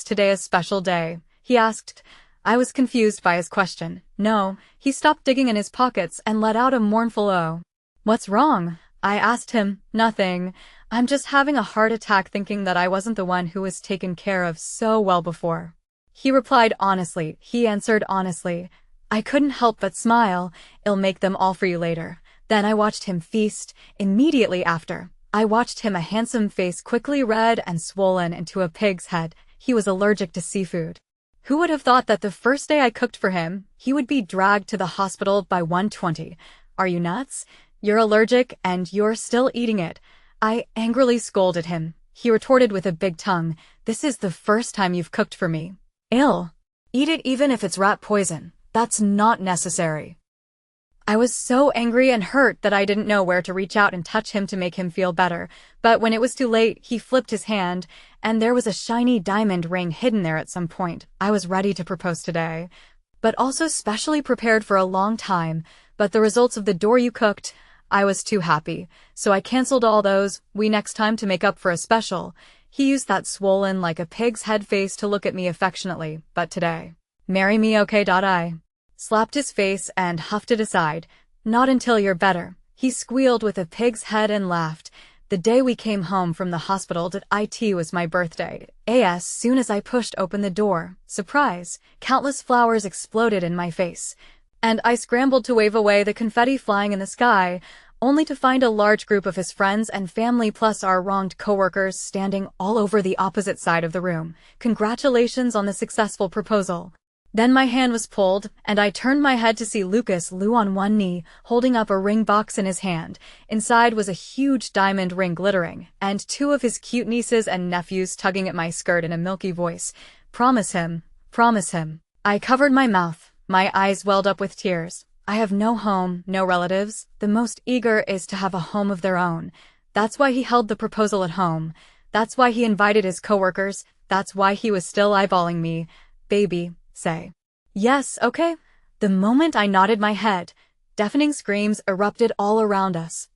Today a special day? He asked. I was confused by his question. No, he stopped digging in his pockets and let out a mournful oh. What's wrong? I asked him. Nothing. I'm just having a heart attack thinking that I wasn't the one who was taken care of so well before. He replied honestly. He answered honestly. I couldn't help but smile. I'll make them all for you later. Then I watched him feast. Immediately after, I watched him, a handsome face quickly red and swollen into a pig's head. He was allergic to seafood. Who would have thought that the first day I cooked for him, he would be dragged to the hospital by 1:20? Are you nuts? You're allergic and you're still eating it. I angrily scolded him. He retorted with a big tongue. This is the first time you've cooked for me. Ill. Eat it even if it's rat poison. That's not necessary. I was so angry and hurt that I didn't know where to reach out and touch him to make him feel better. But when it was too late, he flipped his hand, and there was a shiny diamond ring hidden there at some point. I was ready to propose today, but also specially prepared for a long time. But the results of the door you cooked, I was too happy, so I canceled all those. We next time to make up for a special. He used that swollen like a pig's head face to look at me affectionately, but today. Marry me, okay? I slapped his face and huffed it aside. Not until you're better. He squealed with a pig's head and laughed. The day we came home from the hospital, it was my birthday. As soon as I pushed open the door, surprise, countless flowers exploded in my face. And I scrambled to wave away the confetti flying in the sky, only to find a large group of his friends and family plus our wronged coworkers standing all over the opposite side of the room. Congratulations on the successful proposal. Then my hand was pulled, and I turned my head to see Lucas Lou on one knee, holding up a ring box in his hand. Inside was a huge diamond ring glittering, and two of his cute nieces and nephews tugging at my skirt in a milky voice. Promise him. Promise him. I covered my mouth. My eyes welled up with tears. I have no home, no relatives. The most eager is to have a home of their own. That's why he held the proposal at home. That's why he invited his coworkers. That's why he was still eyeballing me. Baby. Say. Yes, okay. The moment I nodded my head, deafening screams erupted all around us.